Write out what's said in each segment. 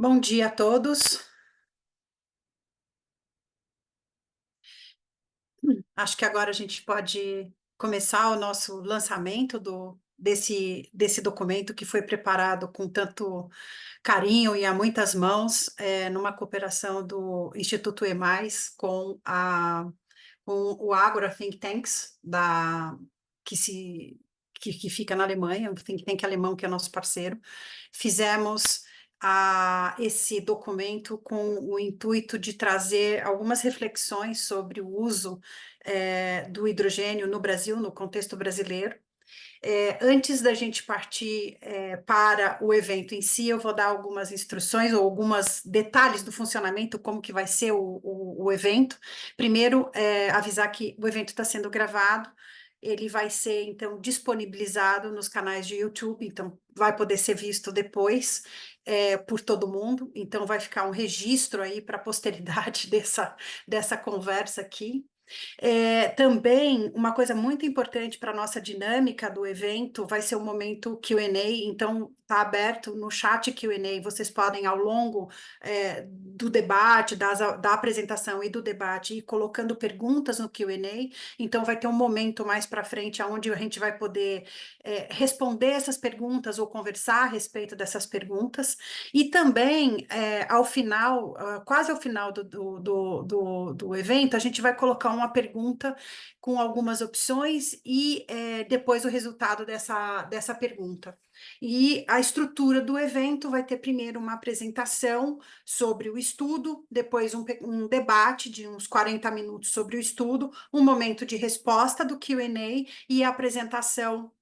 Bom dia a todos. Acho que agora a gente pode começar o nosso lançamento desse documento que foi preparado com tanto carinho e a muitas mãos, numa cooperação do Instituto EMAIS com o Agora Think Tanks, que, se, que fica na Alemanha, o Think Tank alemão, que é nosso parceiro. Fizemos esse documento com o intuito de trazer algumas reflexões sobre o uso do hidrogênio no Brasil, no contexto brasileiro. Antes da gente partir para o evento em si, eu vou dar algumas instruções ou alguns detalhes do funcionamento, como que vai ser o evento. Primeiro, avisar que o evento está sendo gravado, ele vai ser, então, disponibilizado nos canais de YouTube, então vai poder ser visto depois por todo mundo, então vai ficar um registro aí para a posteridade dessa conversa aqui. Também, uma coisa muito importante para a nossa dinâmica do evento vai ser o momento Q&A, então está aberto no chat Q&A, vocês podem ao longo do debate, da apresentação e do debate ir colocando perguntas no Q&A, então vai ter um momento mais para frente onde a gente vai poder responder essas perguntas ou conversar a respeito dessas perguntas, e também ao final, quase ao final do evento, a gente vai colocar uma pergunta com algumas opções e depois o resultado dessa pergunta. E a estrutura do evento vai ter primeiro uma apresentação sobre o estudo, depois um debate de uns 40 minutos sobre o estudo, um momento de resposta do Q&A e a apresentação.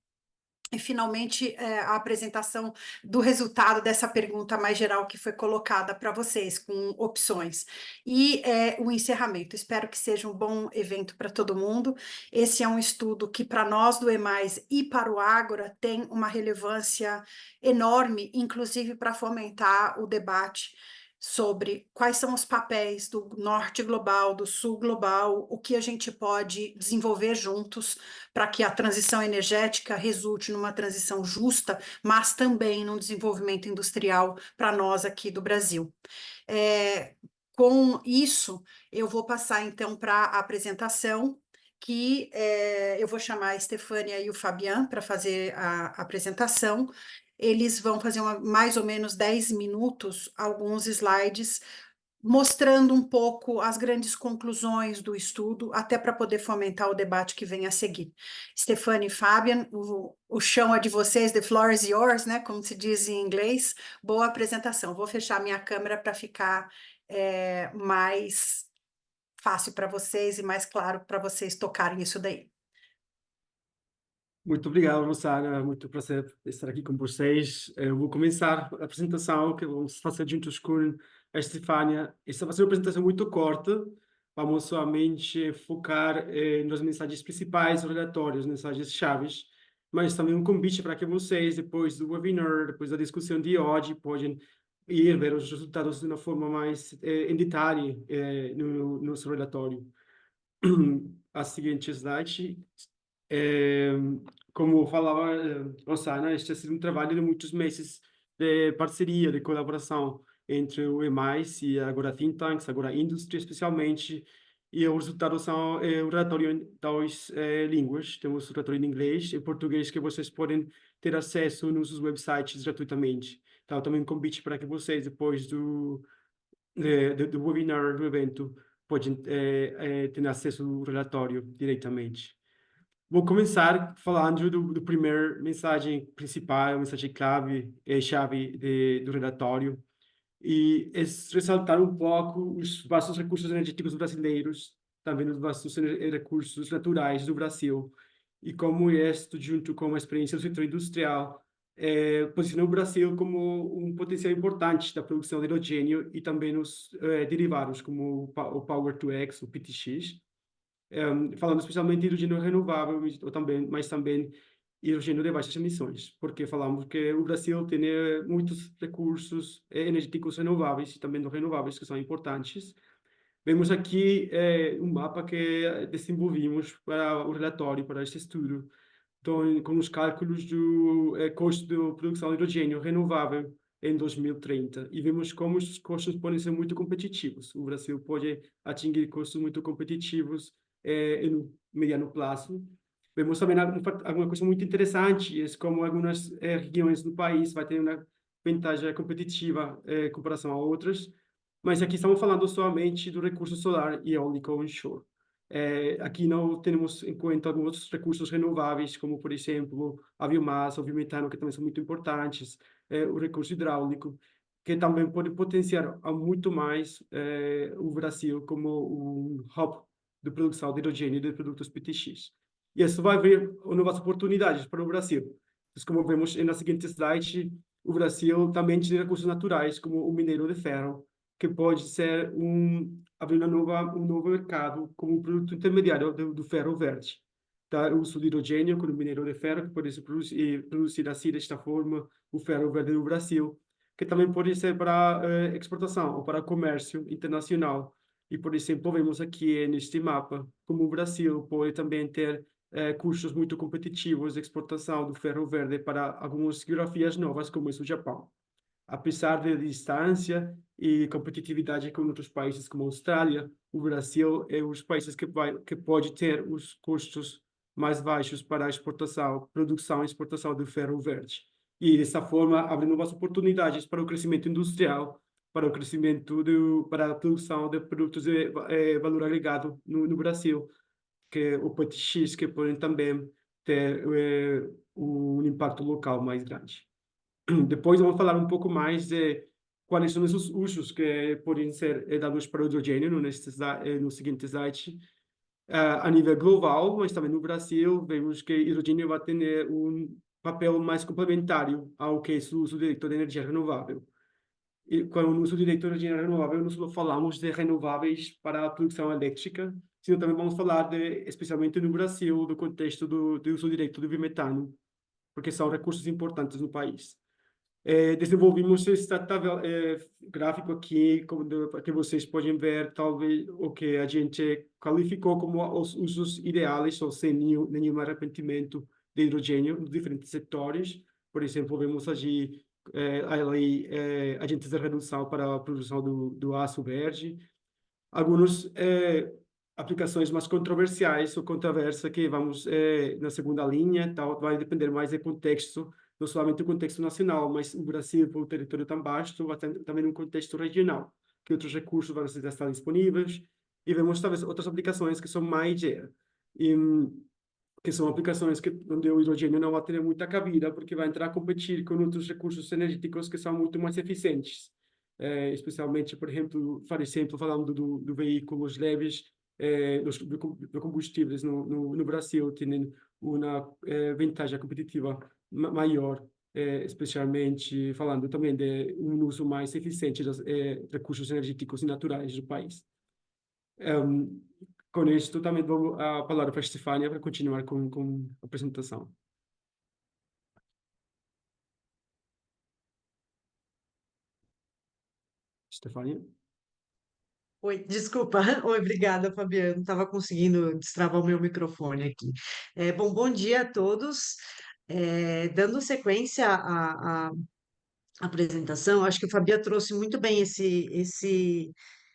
E, finalmente, a apresentação do resultado dessa pergunta mais geral que foi colocada para vocês, com opções. E o encerramento. Espero que seja um bom evento para todo mundo. Esse é um estudo que, para nós do EMAIS e para o Ágora, tem uma relevância enorme, inclusive para fomentar o debate sobre quais são os papéis do norte global, do sul global, o que a gente pode desenvolver juntos para que a transição energética resulte numa transição justa, mas também num desenvolvimento industrial para nós aqui do Brasil. Com isso, eu vou passar então para a apresentação, que eu vou chamar a Estefânia e o Fabian para fazer a apresentação. Eles vão fazer mais ou menos 10 minutos, alguns slides, mostrando um pouco as grandes conclusões do estudo, até para poder fomentar o debate que vem a seguir. Stefanie e Fabian, o chão é de vocês, the floor is yours, né, como se diz em inglês. Boa apresentação. Vou fechar minha câmera para ficar mais fácil para vocês e mais claro para vocês tocarem isso daí. Muito obrigado, Rosana. Muito prazer estar aqui com vocês. Eu vou começar a apresentação que vamos fazer juntos com a Estefânia. Esta vai ser uma apresentação muito curta. Vamos somente focar nas mensagens principais do relatório, as mensagens chaves, mas também um convite para que vocês, depois do webinar, depois da discussão de hoje, podem ir ver os resultados de uma forma mais em detalhe no nosso relatório. A seguinte slide. É, como falava Rosana, este tem sido um trabalho de muitos meses de parceria, de colaboração entre o EMAIS e a Agora Think Tanks, Agora Industry especialmente, e os resultados são o relatório em duas línguas. Temos o relatório em inglês e português que vocês podem ter acesso nos websites gratuitamente. Então, também um convite para que vocês, depois do webinar, do evento, podem ter acesso ao relatório diretamente. Vou começar falando do primeiro mensagem principal, a mensagem chave do relatório, e é ressaltar um pouco os vastos recursos energéticos brasileiros, também os vastos recursos naturais do Brasil, e como isto, junto com a experiência do setor industrial, posiciona o Brasil como um potencial importante da produção de hidrogênio e também os derivados, como o Power-to-X, o PTX, falando especialmente de hidrogênio renovável, mas também hidrogênio de baixas emissões, porque falamos que o Brasil tem muitos recursos energéticos renováveis e também não renováveis que são importantes. Vemos aqui um mapa que desenvolvimos para o relatório, para este estudo, então, com os cálculos do custo de produção de hidrogênio renovável em 2030. E vemos como os custos podem ser muito competitivos. O Brasil pode atingir custos muito competitivos no mediano prazo. Vemos também alguma coisa muito interessante, é como algumas regiões do país vai ter uma vantagem competitiva em comparação a outras, mas aqui estamos falando somente do recurso solar e eólico onshore. Aqui não temos em conta alguns outros recursos renováveis, como, por exemplo, a biomassa, o biometano, que também são muito importantes, o recurso hidráulico, que também pode potenciar a muito mais o Brasil como um hub de produção de hidrogênio e de produtos PTX. E isso vai abrir novas oportunidades para o Brasil. Então, como vemos na seguinte slide, o Brasil também tem recursos naturais, como o minério de ferro, que pode ser abrir um novo mercado como um produto intermediário do ferro verde. Tá? O uso de hidrogênio com o minério de ferro, que pode ser produzir assim, desta forma, o ferro verde no Brasil, que também pode ser para exportação ou para comércio internacional. E, por exemplo, vemos aqui neste mapa como o Brasil pode também ter custos muito competitivos de exportação do ferro verde para algumas geografias novas, como esse o Japão. Apesar da distância e competitividade com outros países como a Austrália, o Brasil é um dos países que pode ter os custos mais baixos para a exportação, produção e exportação do ferro verde. E dessa forma abre novas oportunidades para o crescimento industrial, para o crescimento para a produção de produtos de valor agregado no Brasil, que é o PTX, que podem também ter um impacto local mais grande. Depois vamos falar um pouco mais de quais são os usos que podem ser dados para o hidrogênio no seguinte slide. A nível global, mas também no Brasil, vemos que o hidrogênio vai ter um papel mais complementário ao que é o uso direto de energia renovável. E quando o uso direto de energia renovável, não só falamos de renováveis para a produção elétrica, sino também vamos falar especialmente no Brasil, do contexto do uso direto do biometano, porque são recursos importantes no país. Desenvolvimos esse gráfico aqui, para que vocês podem ver, talvez, o que a gente qualificou como os usos ideais, ou sem nenhum arrependimento de hidrogênio nos diferentes setores. Por exemplo, vemos ali agentes de redução para a produção do aço verde. Algumas aplicações mais controversiais ou controversa que vamos na segunda linha, tal, vai depender mais do contexto, não somente do contexto nacional, mas o Brasil, por um território tão vasto, vai ter também um contexto regional, que outros recursos vão estar disponíveis, e vemos talvez outras aplicações que são mais que são aplicações onde o hidrogênio não vai ter muita cabida, porque vai entrar a competir com outros recursos energéticos que são muito mais eficientes. Especialmente, por exemplo, falando do veículos leves, do combustíveis no Brasil, têm uma vantagem competitiva maior, especialmente falando também de um uso mais eficiente dos recursos energéticos e naturais do país. Com isto, também dou a palavra para a Estefânia para continuar com a apresentação. Estefânia? Oi, desculpa. Oi, obrigada, Fabiano. Estava conseguindo destravar o meu microfone aqui. Bom, bom dia a todos. Dando sequência à apresentação, acho que o Fabiano trouxe muito bem esse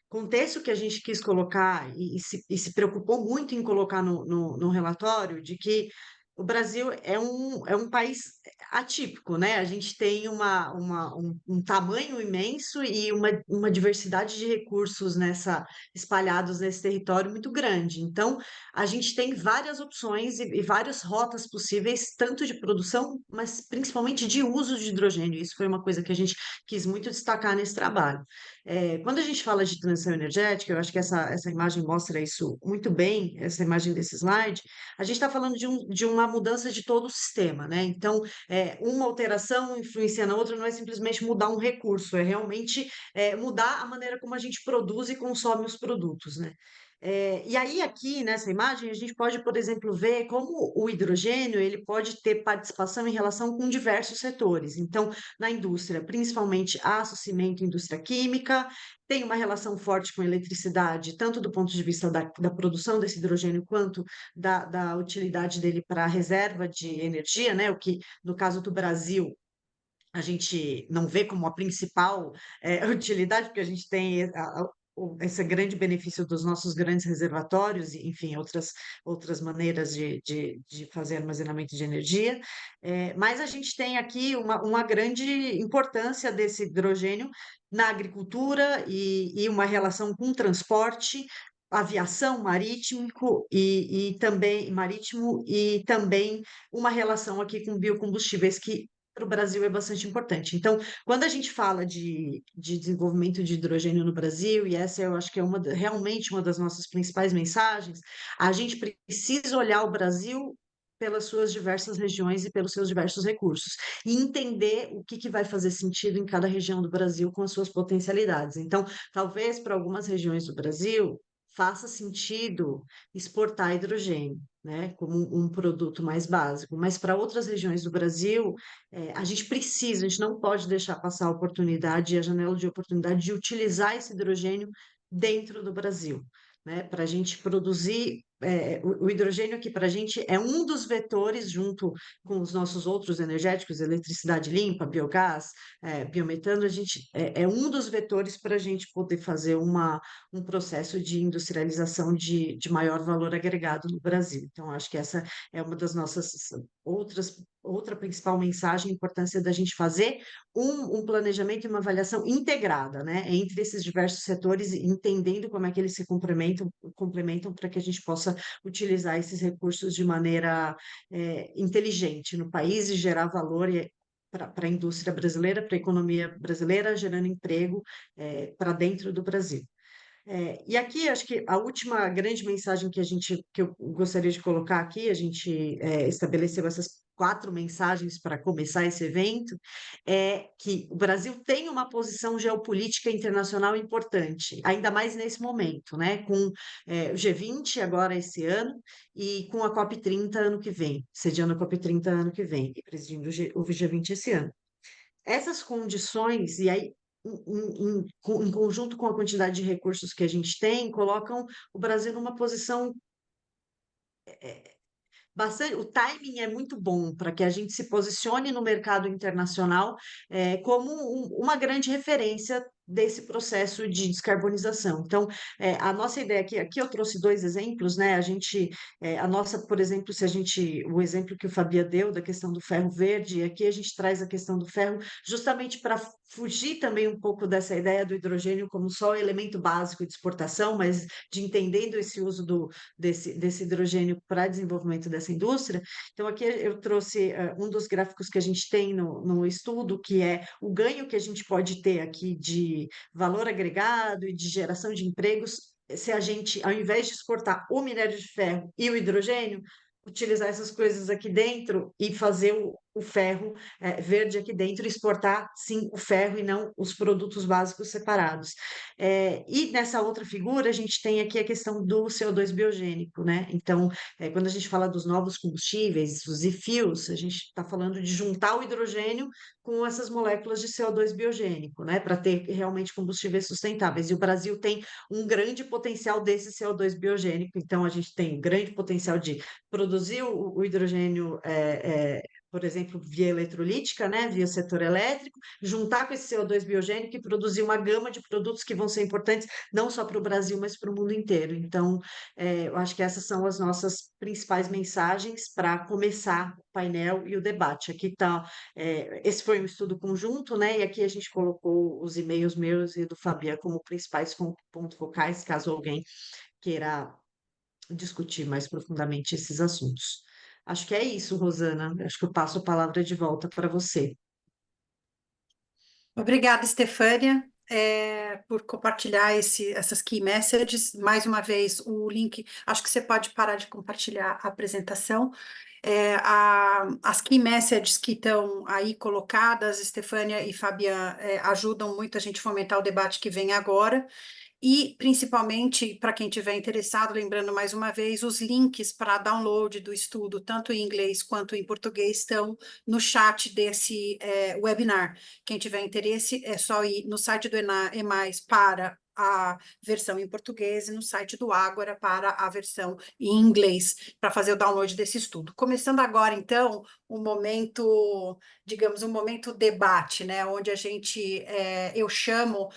contexto que a gente quis colocar e se preocupou muito em colocar no relatório, de que o Brasil é um país atípico, né? A gente tem um tamanho imenso e uma diversidade de recursos espalhados nesse território muito grande. Então, a gente tem várias opções e várias rotas possíveis, tanto de produção, mas principalmente de uso de hidrogênio. Isso foi uma coisa que a gente quis muito destacar nesse trabalho. Quando a gente fala de transição energética, eu acho que essa imagem mostra isso muito bem, essa imagem desse slide, a gente está falando de uma mudança de todo o sistema, né? Então, uma alteração influencia na outra, não é simplesmente mudar um recurso, é realmente mudar a maneira como a gente produz e consome os produtos, né? E aí, aqui nessa imagem, a gente pode, por exemplo, ver como o hidrogênio ele pode ter participação em relação com diversos setores. Então, na indústria, principalmente aço, cimento, indústria química, tem uma relação forte com a eletricidade, tanto do ponto de vista da produção desse hidrogênio, quanto da utilidade dele para a reserva de energia, né? O que, no caso do Brasil, a gente não vê como a principal utilidade, porque a gente tem esse grande benefício dos nossos grandes reservatórios, e, enfim, outras maneiras de fazer armazenamento de energia, mas a gente tem aqui uma grande importância desse hidrogênio na agricultura e uma relação com transporte, aviação marítimo e também uma relação aqui com biocombustíveis que para o Brasil é bastante importante. Então, quando a gente fala de desenvolvimento de hidrogênio no Brasil, e essa eu acho que é realmente uma das nossas principais mensagens, a gente precisa olhar o Brasil pelas suas diversas regiões e pelos seus diversos recursos, e entender o que vai fazer sentido em cada região do Brasil com as suas potencialidades. Então, talvez para algumas regiões do Brasil faça sentido exportar hidrogênio, né, como um produto mais básico, mas para outras regiões do Brasil, a gente não pode deixar passar a oportunidade, a janela de oportunidade de utilizar esse hidrogênio dentro do Brasil, né, para a gente produzir. O hidrogênio aqui para a gente é um dos vetores, junto com os nossos outros energéticos, eletricidade limpa, biogás, biometano, é um dos vetores para a gente poder fazer um processo de industrialização de maior valor agregado no Brasil. Então, acho que essa é uma das nossas outra principal mensagem, a importância da gente fazer um planejamento e uma avaliação integrada, né, entre esses diversos setores, entendendo como é que eles se complementam para que a gente possa utilizar esses recursos de maneira inteligente no país e gerar valor para a indústria brasileira, para a economia brasileira, gerando emprego para dentro do Brasil. E aqui, acho que a última grande mensagem que eu gostaria de colocar aqui, a gente estabeleceu essas 4 mensagens para começar esse evento, é que o Brasil tem uma posição geopolítica internacional importante, ainda mais nesse momento, né? Com o G20 agora esse ano e com a COP30 ano que vem, sediando a COP30 ano que vem e presidindo o G20 esse ano. Essas condições, e aí, em conjunto com a quantidade de recursos que a gente tem, colocam o Brasil numa posição bastante. O timing é muito bom para que a gente se posicione no mercado internacional como uma grande referência desse processo de descarbonização. Então, a nossa ideia aqui eu trouxe 2 exemplos, né? A nossa, por exemplo, o exemplo que o Fabia deu da questão do ferro verde, aqui a gente traz a questão do ferro justamente para fugir também um pouco dessa ideia do hidrogênio como só elemento básico de exportação, mas de entendendo esse uso desse hidrogênio para desenvolvimento dessa indústria. Então, aqui eu trouxe um dos gráficos que a gente tem no estudo, que é o ganho que a gente pode ter aqui de valor agregado e de geração de empregos, se a gente, ao invés de exportar o minério de ferro e o hidrogênio, utilizar essas coisas aqui dentro e fazer o ferro verde aqui dentro, exportar sim o ferro e não os produtos básicos separados. E nessa outra figura, a gente tem aqui a questão do CO2 biogênico, né? Então, quando a gente fala dos novos combustíveis, os e-fuels, a gente está falando de juntar o hidrogênio com essas moléculas de CO2 biogênico, né? Para ter realmente combustíveis sustentáveis. E o Brasil tem um grande potencial desse CO2 biogênico, então a gente tem um grande potencial de produzir o hidrogênio por exemplo, via eletrolítica, né, via setor elétrico, juntar com esse CO2 biogênico e produzir uma gama de produtos que vão ser importantes não só para o Brasil, mas para o mundo inteiro. Então, eu acho que essas são as nossas principais mensagens para começar o painel e o debate. Aqui está, esse foi um estudo conjunto, né, e aqui a gente colocou os e-mails meus e do Fabiano como principais pontos focais, caso alguém queira discutir mais profundamente esses assuntos. Acho que é isso, Rosana. Acho que eu passo a palavra de volta para você. Obrigada, Estefânia, por compartilhar essas key messages. Mais uma vez, o link, acho que você pode parar de compartilhar a apresentação. As key messages que estão aí colocadas, Estefânia e Fabiana, ajudam muito a gente a fomentar o debate que vem agora. E, principalmente, para quem estiver interessado, lembrando mais uma vez, os links para download do estudo, tanto em inglês quanto em português, estão no chat desse webinar. Quem tiver interesse, é só ir no site do EMAIS para a versão em português e no site do Ágora para a versão em inglês, para fazer o download desse estudo. Começando agora, então, um momento, digamos, um momento debate, né, onde eu chamo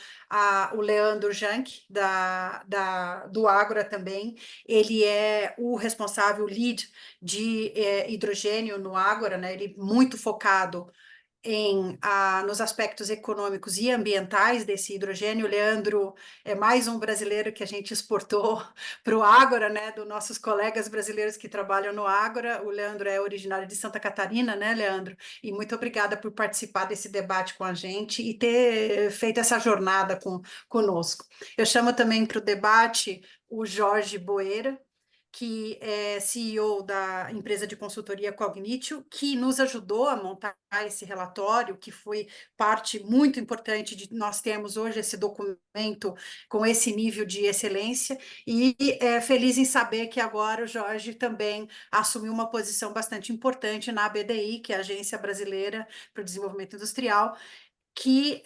o Leandro Jank, do Ágora também, ele é o responsável, lead de hidrogênio no Ágora, né, ele muito focado nos aspectos econômicos e ambientais desse hidrogênio. O Leandro é mais um brasileiro que a gente exportou para o Ágora, né, dos nossos colegas brasileiros que trabalham no Ágora. O Leandro é originário de Santa Catarina, né, Leandro? E muito obrigada por participar desse debate com a gente e ter feito essa jornada conosco. Eu chamo também para o debate o Jorge Boeira, que é CEO da empresa de consultoria Cognitio, que nos ajudou a montar esse relatório, que foi parte muito importante de nós termos hoje esse documento com esse nível de excelência, e feliz em saber que agora o Jorge também assumiu uma posição bastante importante na ABDI, que é a Agência Brasileira para o Desenvolvimento Industrial, que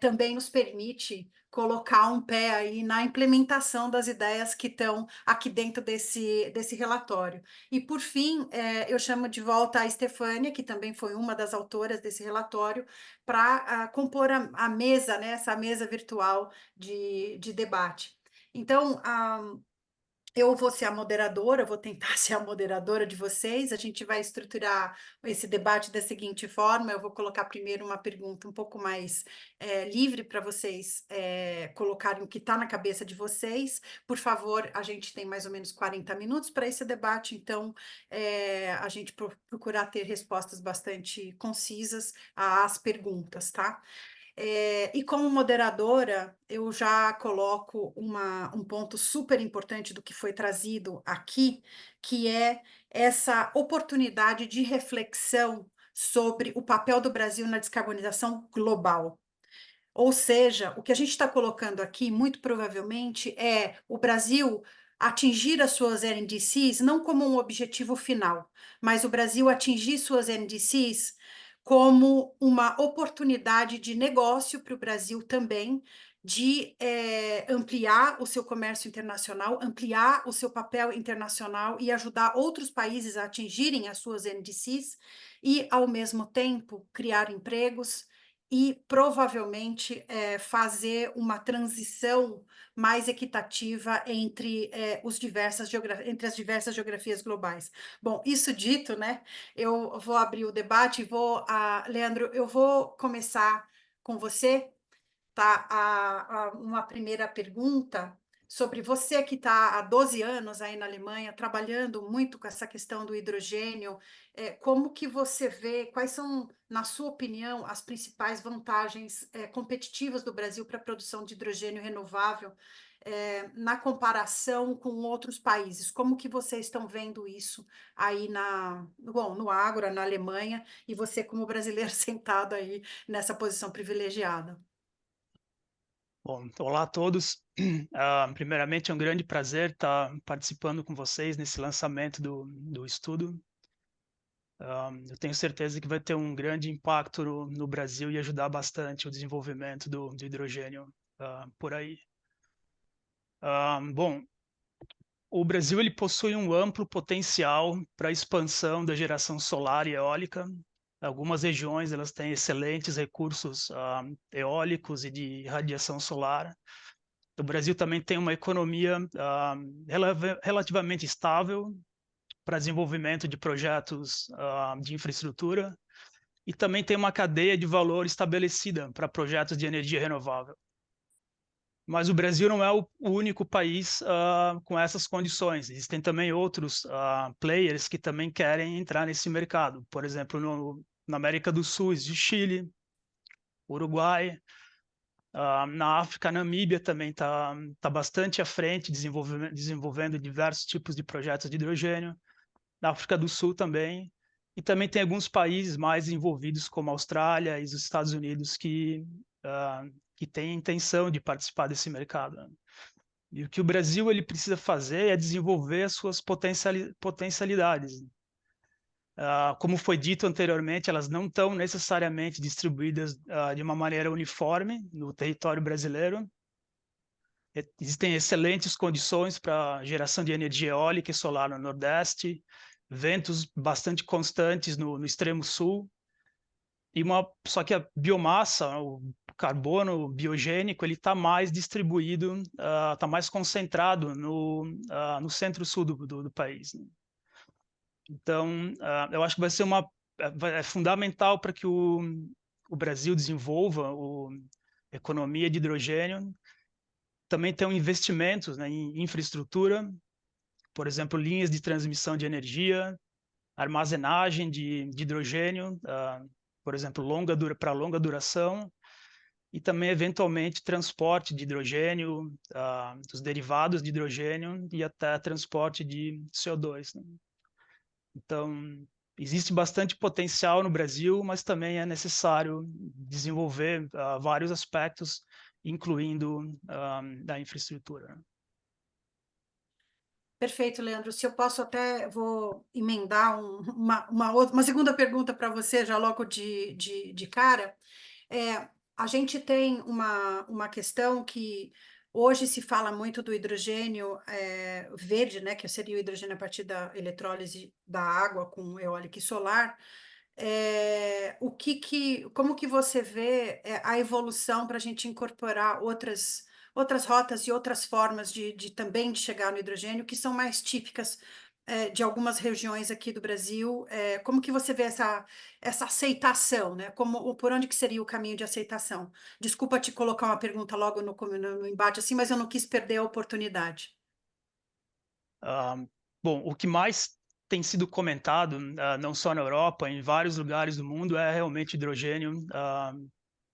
também nos permite colocar um pé aí na implementação das ideias que estão aqui dentro desse relatório. E, por fim, eu chamo de volta a Estefânia, que também foi uma das autoras desse relatório, para compor a mesa, né, essa mesa virtual de debate. Então, eu vou ser a moderadora, vou tentar ser a moderadora de vocês. A gente vai estruturar esse debate da seguinte forma: eu vou colocar primeiro uma pergunta um pouco mais livre para vocês colocarem o que está na cabeça de vocês. Por favor, a gente tem mais ou menos 40 minutos para esse debate, então a gente procurar ter respostas bastante concisas às perguntas, tá? E como moderadora, eu já coloco um ponto super importante do que foi trazido aqui, que é essa oportunidade de reflexão sobre o papel do Brasil na descarbonização global. Ou seja, o que a gente está colocando aqui, muito provavelmente, é o Brasil atingir as suas NDCs não como um objetivo final, mas o Brasil atingir suas NDCs como uma oportunidade de negócio para o Brasil também, de ampliar o seu comércio internacional, ampliar o seu papel internacional e ajudar outros países a atingirem as suas NDCs e, ao mesmo tempo, criar empregos e provavelmente fazer uma transição mais equitativa entre as diversas geografias globais. Bom, isso dito, né, eu vou abrir o debate, Leandro, eu vou começar com você, tá? Uma primeira pergunta sobre você que está há 12 anos aí na Alemanha, trabalhando muito com essa questão do hidrogênio, como que você vê, quais são, na sua opinião, as principais vantagens competitivas do Brasil para a produção de hidrogênio renovável, na comparação com outros países? Como que vocês estão vendo isso aí no Ágora, na Alemanha, e você como brasileiro sentado aí nessa posição privilegiada? Bom, olá a todos. Primeiramente, é um grande prazer estar participando com vocês nesse lançamento do estudo. Eu tenho certeza que vai ter um grande impacto no Brasil e ajudar bastante o desenvolvimento do hidrogênio por aí. Bom, o Brasil ele possui um amplo potencial para a expansão da geração solar e eólica. Algumas regiões elas têm excelentes recursos eólicos e de radiação solar. O Brasil também tem uma economia relativamente estável para desenvolvimento de projetos de infraestrutura e também tem uma cadeia de valor estabelecida para projetos de energia renovável. Mas o Brasil não é o único país com essas condições. Existem também outros players que também querem entrar nesse mercado. Por exemplo, na América do Sul, existe Chile, Uruguai. Na África, a Namíbia também está bastante à frente, desenvolvendo diversos tipos de projetos de hidrogênio. Na África do Sul também. E também tem alguns países mais envolvidos, como a Austrália e os Estados Unidos, que têm intenção de participar desse mercado. E o que o Brasil ele precisa fazer é desenvolver as suas potencialidades. Como foi dito anteriormente, elas não estão necessariamente distribuídas de uma maneira uniforme no território brasileiro. Existem excelentes condições para geração de energia eólica e solar no Nordeste, ventos bastante constantes no extremo sul, só que a biomassa, o carbono biogênico, ele está mais distribuído, está mais concentrado no centro-sul do país, né? Então, eu acho que vai ser é fundamental para que o Brasil desenvolva a economia de hidrogênio. Também tem investimentos, né, em infraestrutura, por exemplo, linhas de transmissão de energia, armazenagem de hidrogênio, por exemplo, para longa duração, e também, eventualmente, transporte de hidrogênio, dos derivados de hidrogênio e até transporte de CO2, né? Então, existe bastante potencial no Brasil, mas também é necessário desenvolver vários aspectos, incluindo da infraestrutura. Perfeito, Leandro. Se eu posso até, vou emendar uma segunda pergunta para você, já logo de cara. A gente tem uma questão que hoje se fala muito do hidrogênio verde, né, que seria o hidrogênio a partir da eletrólise da água com eólica e solar. Como que você vê a evolução para a gente incorporar outras rotas e outras formas também de chegar no hidrogênio, que são mais típicas de algumas regiões aqui do Brasil? Como que você vê essa aceitação, né? Por onde que seria o caminho de aceitação? Desculpa te colocar uma pergunta logo no embate assim, mas eu não quis perder a oportunidade. Bom, o que mais tem sido comentado, não só na Europa, em vários lugares do mundo, é realmente hidrogênio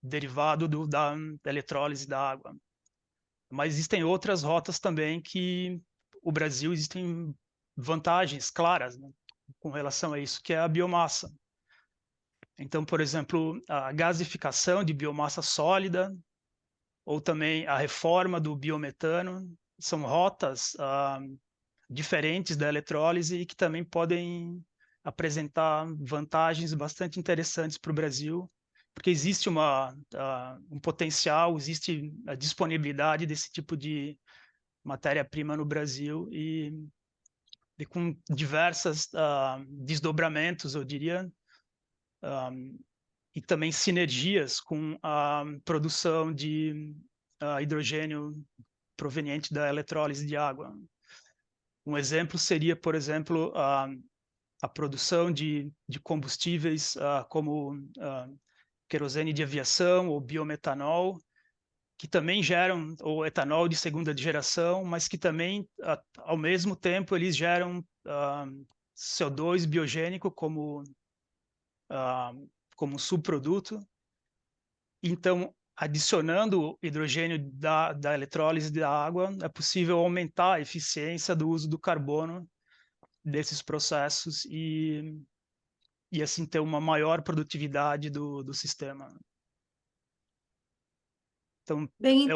derivado da eletrólise da água. Mas existem outras rotas também que o Brasil existem vantagens claras, né, com relação a isso, que é a biomassa. Então, por exemplo, a gasificação de biomassa sólida, ou também a reforma do biometano, são rotas diferentes da eletrólise e que também podem apresentar vantagens bastante interessantes para o Brasil, porque existe um potencial, existe a disponibilidade desse tipo de matéria-prima no Brasil e com diversas desdobramentos, eu diria, e também sinergias com a produção de hidrogênio proveniente da eletrólise de água. Um exemplo seria, por exemplo, a produção de combustíveis como querosene de aviação ou biometanol, que também geram, ou etanol de segunda geração, mas que também, ao mesmo tempo, eles geram CO2 biogênico como subproduto. Então, adicionando hidrogênio da eletrólise da água, é possível aumentar a eficiência do uso do carbono desses processos e assim ter uma maior produtividade do sistema. Então, Bem,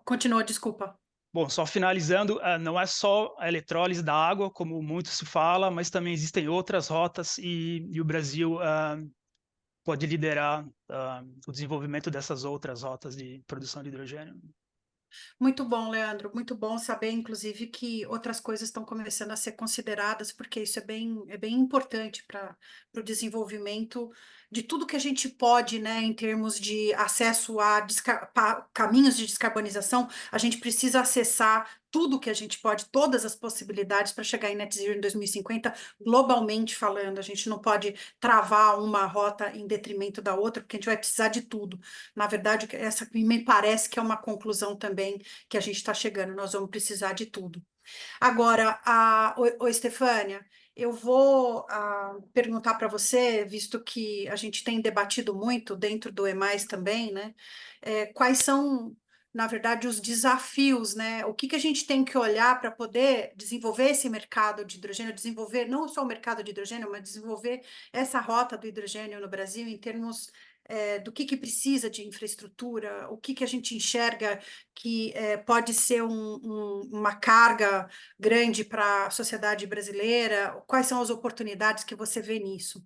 continua, desculpa. Bom, só finalizando, não é só a eletrólise da água, como muito se fala, mas também existem outras rotas e o Brasil pode liderar o desenvolvimento dessas outras rotas de produção de hidrogênio. Muito bom, Leandro. Muito bom saber, inclusive, que outras coisas estão começando a ser consideradas, porque isso é bem importante para o desenvolvimento de tudo que a gente pode, né, em termos de acesso a caminhos de descarbonização. A gente precisa acessar tudo que a gente pode, todas as possibilidades para chegar em net zero em 2050, globalmente falando. A gente não pode travar uma rota em detrimento da outra, porque a gente vai precisar de tudo. Na verdade, essa me parece que é uma conclusão também que a gente está chegando, nós vamos precisar de tudo. Agora, Estefânia, eu vou perguntar para você, visto que a gente tem debatido muito dentro do EMAIS também, né? Quais são, na verdade, os desafios, né? O que a gente tem que olhar para poder desenvolver esse mercado de hidrogênio, desenvolver não só o mercado de hidrogênio, mas desenvolver essa rota do hidrogênio no Brasil em termos do que precisa de infraestrutura, o que a gente enxerga que pode ser uma carga grande para a sociedade brasileira? Quais são as oportunidades que você vê nisso?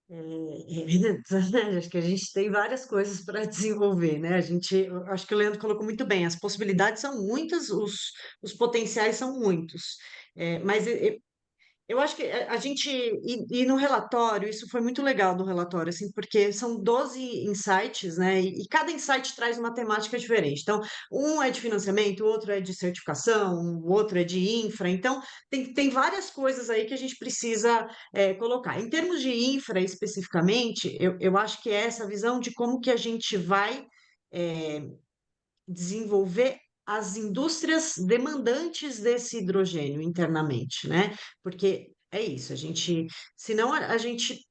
Acho que a gente tem várias coisas para desenvolver, né? Eu acho que o Leandro colocou muito bem, as possibilidades são muitas, os potenciais são muitos. Mas eu acho que a gente, e no relatório, isso foi muito legal no relatório, assim, porque são 12 insights, né? E cada insight traz uma temática diferente. Então, um é de financiamento, o outro é de certificação, o outro é de infra. Então, tem várias coisas aí que a gente precisa colocar. Em termos de infra especificamente, eu acho que é essa visão de como que a gente vai. é, Desenvolver as indústrias demandantes desse hidrogênio internamente, né? Porque é isso, senão a gente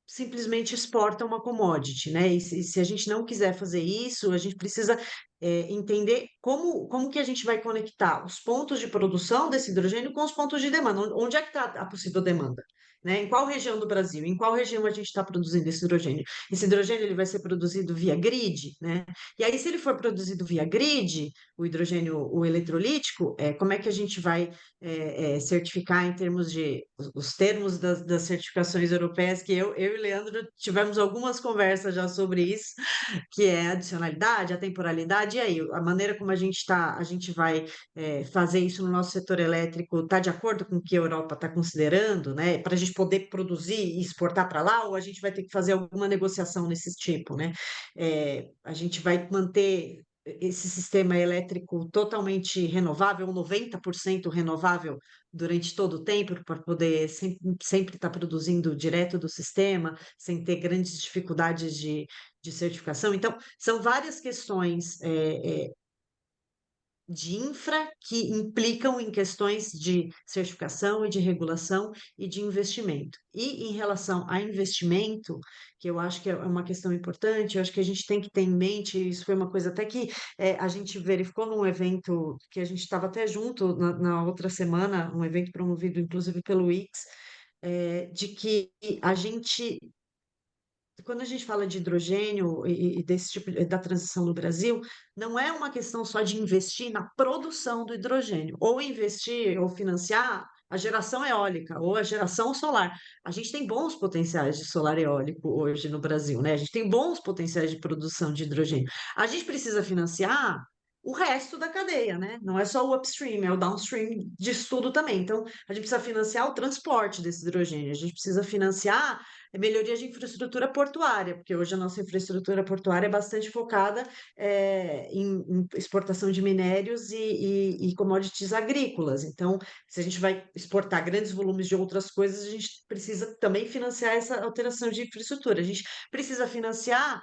simplesmente exporta uma commodity, né? E se a gente não quiser fazer isso, a gente precisa entender como que a gente vai conectar os pontos de produção desse hidrogênio com os pontos de demanda. Onde é que está a possível demanda? Né? Em qual região do Brasil? Em qual região a gente está produzindo esse hidrogênio? Esse hidrogênio ele vai ser produzido via grid, né? E aí, se ele for produzido via grid, o hidrogênio, o eletrolítico, como é que a gente vai certificar em termos de os termos das certificações europeias, que eu e Leandro tivemos algumas conversas já sobre isso, que é a adicionalidade, a temporalidade, e aí, a maneira como a gente vai fazer isso no nosso setor elétrico, está de acordo com o que a Europa está considerando, né? Para a gente poder produzir e exportar para lá, ou a gente vai ter que fazer alguma negociação nesse tipo, né? A gente vai manter esse sistema elétrico totalmente renovável, 90% renovável durante todo o tempo, para poder sempre estar produzindo direto do sistema, sem ter grandes dificuldades de certificação. Então, são várias questões de infra que implicam em questões de certificação e de regulação e de investimento. E em relação a investimento, que eu acho que é uma questão importante, eu acho que a gente tem que ter em mente, isso foi uma coisa até que a gente verificou num evento que a gente estava até junto na outra semana, um evento promovido inclusive pelo Wix, de que a gente quando a gente fala de hidrogênio e desse tipo da transição no Brasil, não é uma questão só de investir na produção do hidrogênio, ou investir ou financiar a geração eólica ou a geração solar. A gente tem bons potenciais de solar eólico hoje no Brasil, né? A gente tem bons potenciais de produção de hidrogênio. A gente precisa financiar o resto da cadeia, né? Não é só o upstream, é o downstream disso tudo também. Então, a gente precisa financiar o transporte desse hidrogênio, a gente precisa financiar melhoria de infraestrutura portuária, porque hoje a nossa infraestrutura portuária é bastante focada em exportação de minérios e commodities agrícolas. Então, se a gente vai exportar grandes volumes de outras coisas, a gente precisa também financiar essa alteração de infraestrutura. A gente precisa financiar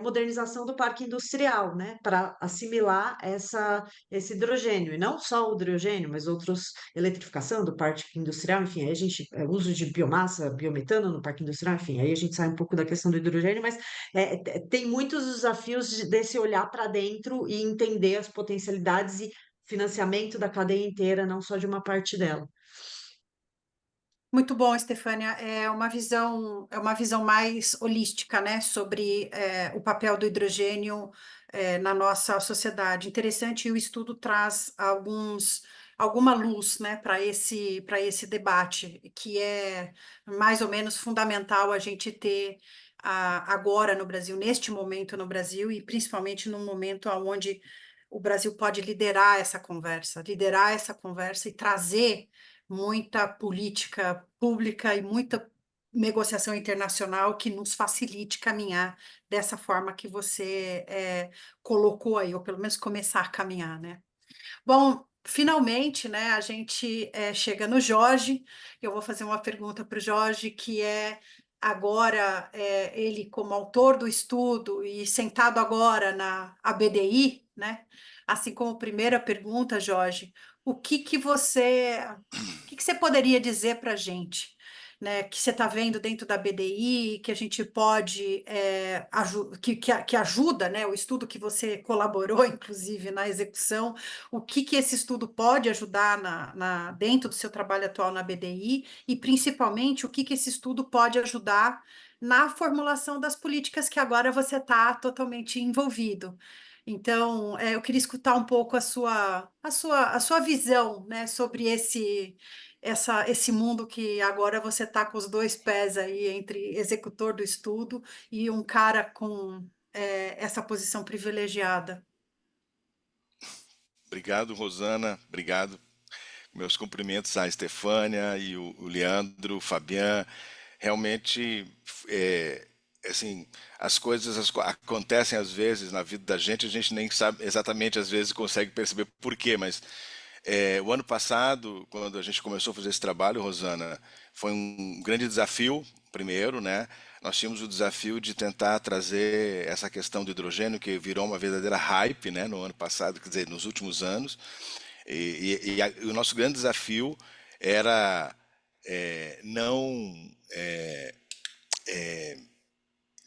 modernização do parque industrial, né, para assimilar esse hidrogênio, e não só o hidrogênio, mas outros, eletrificação do parque industrial, enfim, aí a gente, uso de biomassa, biometano no parque industrial, enfim, aí a gente sai um pouco da questão do hidrogênio, mas tem muitos desafios desse olhar para dentro e entender as potencialidades e financiamento da cadeia inteira, não só de uma parte dela. Muito bom, Estefânia. É uma visão mais holística, né, sobre o papel do hidrogênio na nossa sociedade. Interessante, e o estudo traz alguma luz, né, para esse debate, que é mais ou menos fundamental a gente ter agora no Brasil, neste momento no Brasil, e principalmente num momento onde o Brasil pode liderar essa conversa e trazer muita política pública e muita negociação internacional que nos facilite caminhar dessa forma que você colocou aí, ou pelo menos começar a caminhar, né? Bom, finalmente, né, a gente chega no Jorge. Eu vou fazer uma pergunta para o Jorge, que é agora, ele como autor do estudo e sentado agora na ABDI, né? Assim como primeira pergunta, Jorge, o que você poderia dizer para a gente, né, que você está vendo dentro da BDI, que a gente pode, que ajuda, né, o estudo que você colaborou, inclusive, na execução, o que esse estudo pode ajudar dentro do seu trabalho atual na BDI e, principalmente, o que esse estudo pode ajudar na formulação das políticas que agora você está totalmente envolvido. Então, eu queria escutar um pouco a sua visão, né, sobre esse mundo que agora você está com os dois pés aí entre executor do estudo e um cara com essa posição privilegiada. Obrigado, Rosana. Obrigado. Meus cumprimentos à Estefânia e o Leandro, o Fabian. Realmente, assim, as coisas acontecem às vezes na vida da gente, a gente nem sabe exatamente, às vezes, consegue perceber por quê, mas o ano passado, quando a gente começou a fazer esse trabalho, Rosana, foi um grande desafio, primeiro, né? Nós tínhamos o desafio de tentar trazer essa questão do hidrogênio, que virou uma verdadeira hype, né, no ano passado, quer dizer, nos últimos anos. E o nosso grande desafio era não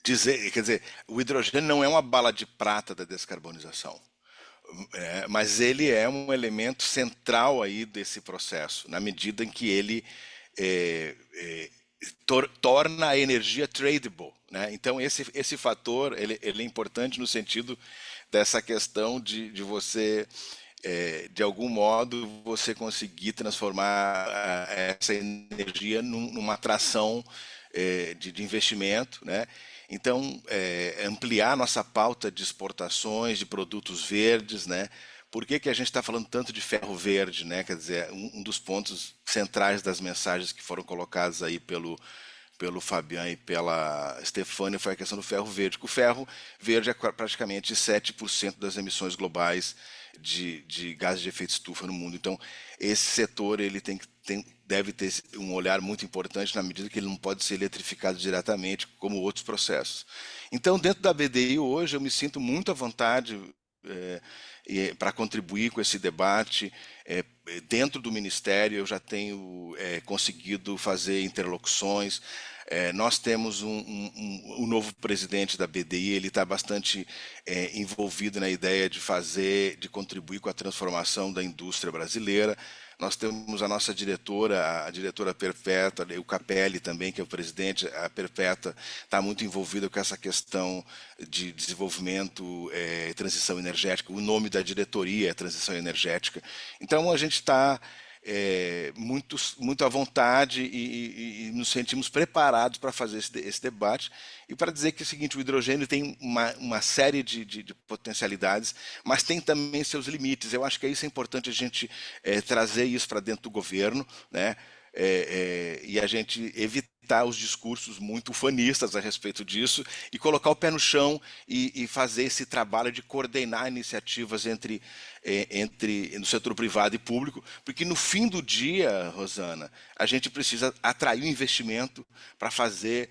dizer, quer dizer, o hidrogênio não é uma bala de prata da descarbonização. Mas ele é um elemento central aí desse processo, na medida em que ele torna a energia tradable, né? Então esse fator ele é importante no sentido dessa questão de você de algum modo você conseguir transformar essa energia numa atração de investimento, né? Então, ampliar nossa pauta de exportações de produtos verdes, né? Por que a gente está falando tanto de ferro verde, né? Quer dizer, um dos pontos centrais das mensagens que foram colocadas aí pelo Fabian e pela Stefânia foi a questão do ferro verde. O ferro verde é praticamente 7% das emissões globais de gases de efeito estufa no mundo. Então, esse setor ele deve ter um olhar muito importante na medida que ele não pode ser eletrificado diretamente como outros processos. Então, dentro da BDI hoje, eu me sinto muito à vontade para contribuir com esse debate. Dentro do Ministério, eu já tenho conseguido fazer interlocuções. Nós temos um novo presidente da BDI, ele está bastante envolvido na ideia de contribuir com a transformação da indústria brasileira. Nós temos a nossa diretora, a diretora Perpétua, o Capelli também, que é o presidente. A Perpétua está muito envolvida com essa questão de desenvolvimento e transição energética. O nome da diretoria é Transição Energética. Então, a gente está muito à vontade e nos sentimos preparados para fazer esse debate e para dizer que é o seguinte, o hidrogênio tem uma série de potencialidades, mas tem também seus limites. Eu acho que isso é importante a gente trazer isso para dentro do governo, né? E a gente evitar os discursos muito ufanistas a respeito disso e colocar o pé no chão e fazer esse trabalho de coordenar iniciativas entre no setor privado e público, porque no fim do dia, Rosana, a gente precisa atrair o investimento para fazer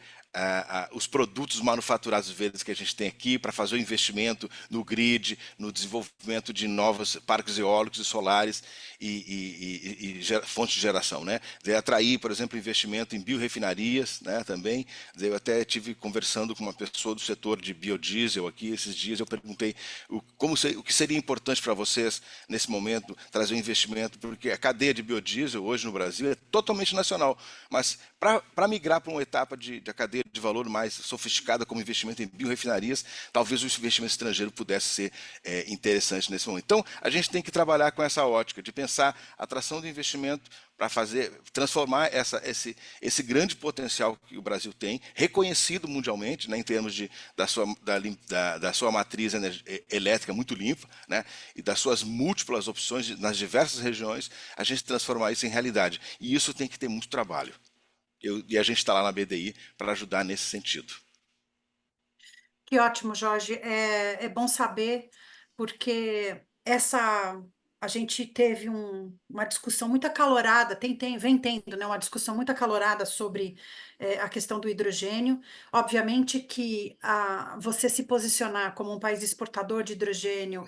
os produtos manufaturados verdes que a gente tem aqui, para fazer o investimento no grid, no desenvolvimento de novos parques eólicos e solares e fontes de geração, né? Atrair, por exemplo, investimento em biorefinarias, né, também. Eu até estive conversando com uma pessoa do setor de biodiesel aqui esses dias, eu perguntei o que seria importante para vocês nesse momento trazer um investimento, porque a cadeia de biodiesel hoje no Brasil é totalmente nacional, mas para migrar para uma etapa de cadeia de valor mais sofisticada como investimento em biorefinarias, talvez o investimento estrangeiro pudesse ser interessante nesse momento. Então, a gente tem que trabalhar com essa ótica de pensar a atração do investimento para transformar esse grande potencial que o Brasil tem, reconhecido mundialmente, né, em termos da sua matriz elétrica muito limpa, né, e das suas múltiplas opções nas diversas regiões, a gente transformar isso em realidade. E isso tem que ter muito trabalho. E a gente está lá na BDI para ajudar nesse sentido. Que ótimo, Jorge. É bom saber, porque a gente teve uma discussão muito acalorada, vem tendo, né, uma discussão muito acalorada sobre a questão do hidrogênio. Obviamente que você se posicionar como um país exportador de hidrogênio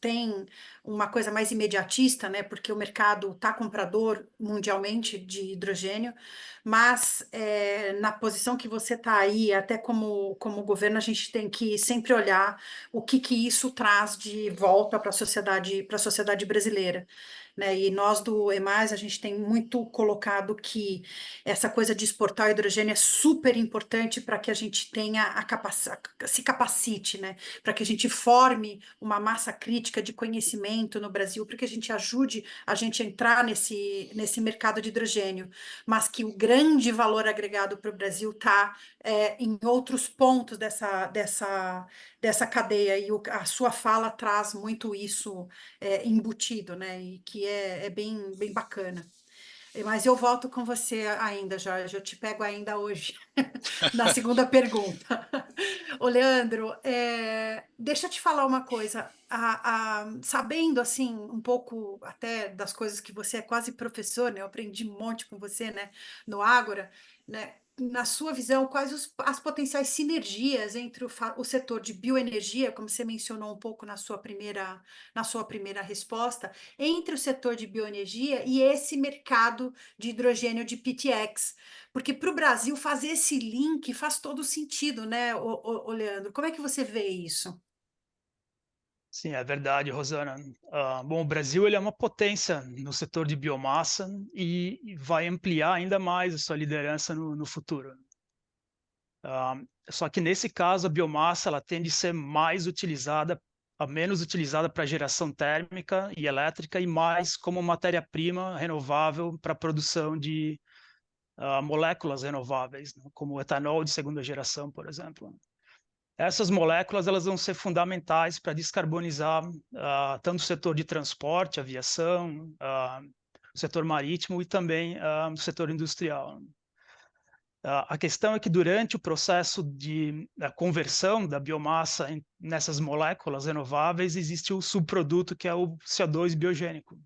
tem uma coisa mais imediatista, né, porque o mercado está comprador mundialmente de hidrogênio, mas na posição que você está aí, até como governo, a gente tem que sempre olhar o que isso traz de volta para a sociedade brasileira, né? E nós do EMAS, a gente tem muito colocado que essa coisa de exportar o hidrogênio é super importante para que a gente tenha se capacite, né? Para que a gente forme uma massa crítica de conhecimento no Brasil, para que a gente ajude a gente a entrar nesse mercado de hidrogênio, mas que o grande valor agregado para o Brasil está em outros pontos dessa cadeia, e a sua fala traz muito isso embutido, né? E que é bem bacana. Mas eu volto com você ainda, Jorge, eu te pego ainda hoje, na segunda pergunta. Ô, Leandro, deixa eu te falar uma coisa, sabendo, assim, um pouco até das coisas que você é quase professor, né, eu aprendi um monte com você, né, no Ágora, né, na sua visão, quais as potenciais sinergias entre o setor de bioenergia, como você mencionou um pouco na sua primeira resposta, entre o setor de bioenergia e esse mercado de hidrogênio de PTX? Porque para o Brasil fazer esse link faz todo sentido, né, ô Leandro? Como é que você vê isso? Sim, é verdade, Rosana. Bom, o Brasil ele é uma potência no setor de biomassa e vai ampliar ainda mais a sua liderança no futuro. Só que nesse caso a biomassa ela tende a ser menos utilizada para geração térmica e elétrica e mais como matéria-prima renovável para a produção de moléculas renováveis, né, como o etanol de segunda geração, por exemplo. Essas moléculas elas vão ser fundamentais para descarbonizar tanto o setor de transporte, aviação, o setor marítimo e também o setor industrial. A questão é que durante o processo de conversão da biomassa nessas moléculas renováveis existe o subproduto que é o CO2 biogênico.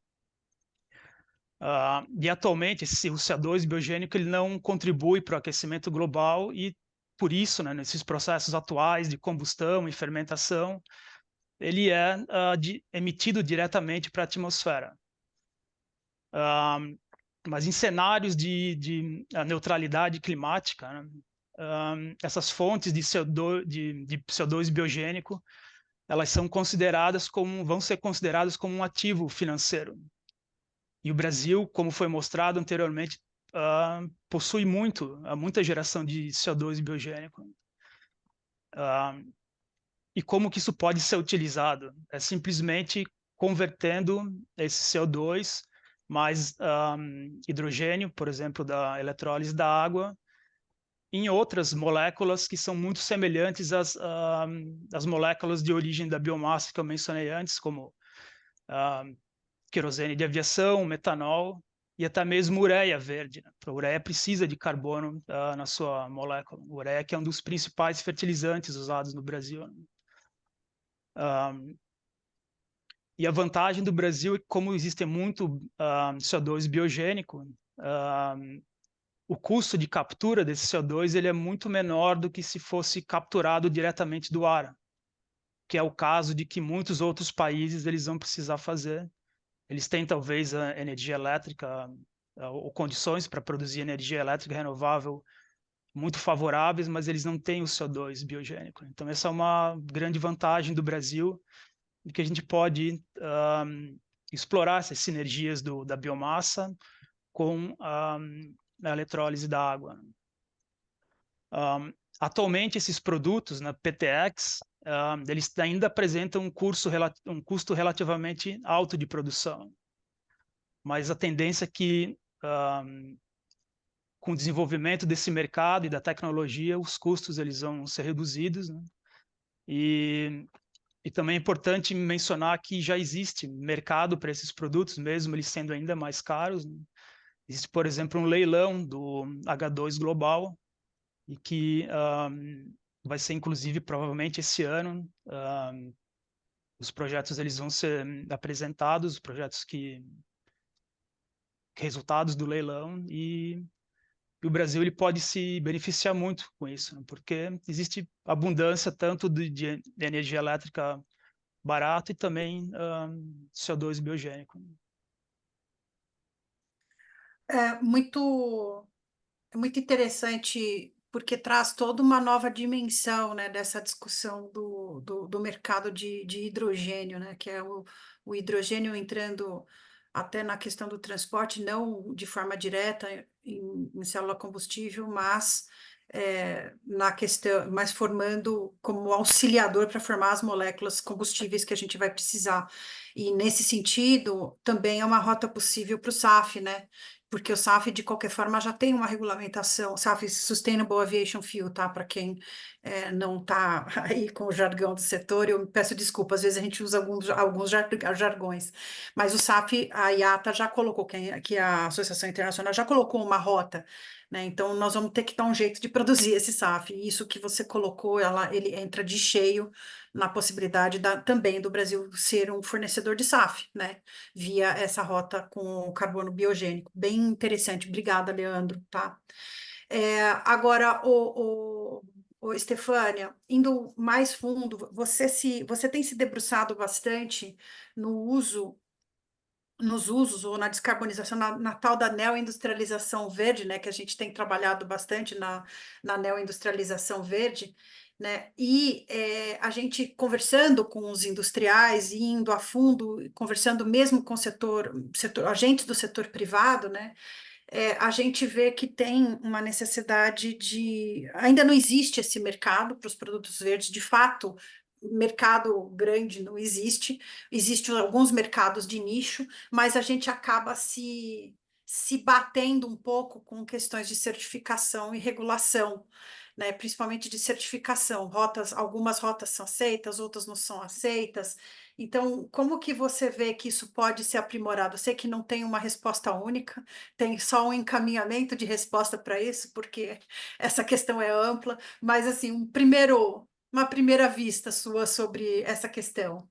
E atualmente o CO2 biogênico ele não contribui para o aquecimento global e por isso, né, nesses processos atuais de combustão e fermentação, ele é emitido diretamente para a atmosfera. Mas em cenários de neutralidade climática, né, essas fontes de CO2 biogênico, elas vão ser consideradas como um ativo financeiro. E o Brasil, como foi mostrado anteriormente, possui muita geração de CO2 biogênico. E como que isso pode ser utilizado? É simplesmente convertendo esse CO2 mais hidrogênio, por exemplo, da eletrólise da água, em outras moléculas que são muito semelhantes às moléculas de origem da biomassa que eu mencionei antes, como querosene de aviação, metanol e até mesmo ureia verde, né? A ureia precisa de carbono na sua molécula. A ureia que é um dos principais fertilizantes usados no Brasil, né? E a vantagem do Brasil é que, como existe muito CO2 biogênico, o custo de captura desse CO2 ele é muito menor do que se fosse capturado diretamente do ar, que é o caso de que muitos outros países eles vão precisar fazer. Eles têm talvez a energia elétrica ou condições para produzir energia elétrica renovável muito favoráveis, mas eles não têm o CO2 biogênico. Então essa é uma grande vantagem do Brasil, de que a gente pode explorar essas sinergias da biomassa com a eletrólise da água. Atualmente, esses produtos, né, PTX, eles ainda apresentam um custo relativamente alto de produção. Mas a tendência é que, com o desenvolvimento desse mercado e da tecnologia, os custos eles vão ser reduzidos, né? E também é importante mencionar que já existe mercado para esses produtos, mesmo eles sendo ainda mais caros, né? Existe, por exemplo, um leilão do H2 Global, e que vai ser, inclusive, provavelmente esse ano. Os projetos eles vão ser apresentados, os projetos resultados do leilão, e o Brasil ele pode se beneficiar muito com isso, né? Porque existe abundância tanto de energia elétrica barato e também CO2 biogênico. É muito interessante, porque traz toda uma nova dimensão, né, dessa discussão do mercado de hidrogênio, né, que é o hidrogênio entrando até na questão do transporte, não de forma direta em célula combustível, mas na questão, mas formando como auxiliador para formar as moléculas combustíveis que a gente vai precisar. E nesse sentido, também é uma rota possível para o SAF, né? Porque o SAF, de qualquer forma, já tem uma regulamentação, SAF, Sustainable Aviation Fuel, tá? Para quem não está aí com o jargão do setor, eu peço desculpa, às vezes a gente usa alguns jargões, mas o SAF, a IATA já colocou, que a Associação Internacional já colocou uma rota, né? Então, nós vamos ter que dar um jeito de produzir esse SAF, e isso que você colocou, ele entra de cheio na possibilidade também do Brasil ser um fornecedor de SAF, né? Via essa rota com carbono biogênico. Bem interessante. Obrigada, Leandro, tá? Agora, Estefânia, indo mais fundo, você tem se debruçado bastante nos usos ou na descarbonização, na tal da neoindustrialização verde, né, que a gente tem trabalhado bastante na neoindustrialização verde, né, e a gente conversando com os industriais, indo a fundo, conversando mesmo com agentes do setor privado, né, a gente vê que tem uma necessidade ainda não existe esse mercado para os produtos verdes, de fato, mercado grande não existe, existem alguns mercados de nicho, mas a gente acaba se batendo um pouco com questões de certificação e regulação, né? Principalmente de certificação. Algumas rotas são aceitas, outras não são aceitas. Então, como que você vê que isso pode ser aprimorado? Eu sei que não tem uma resposta única, tem só um encaminhamento de resposta para isso, porque essa questão é ampla, mas assim, uma primeira vista sua sobre essa questão.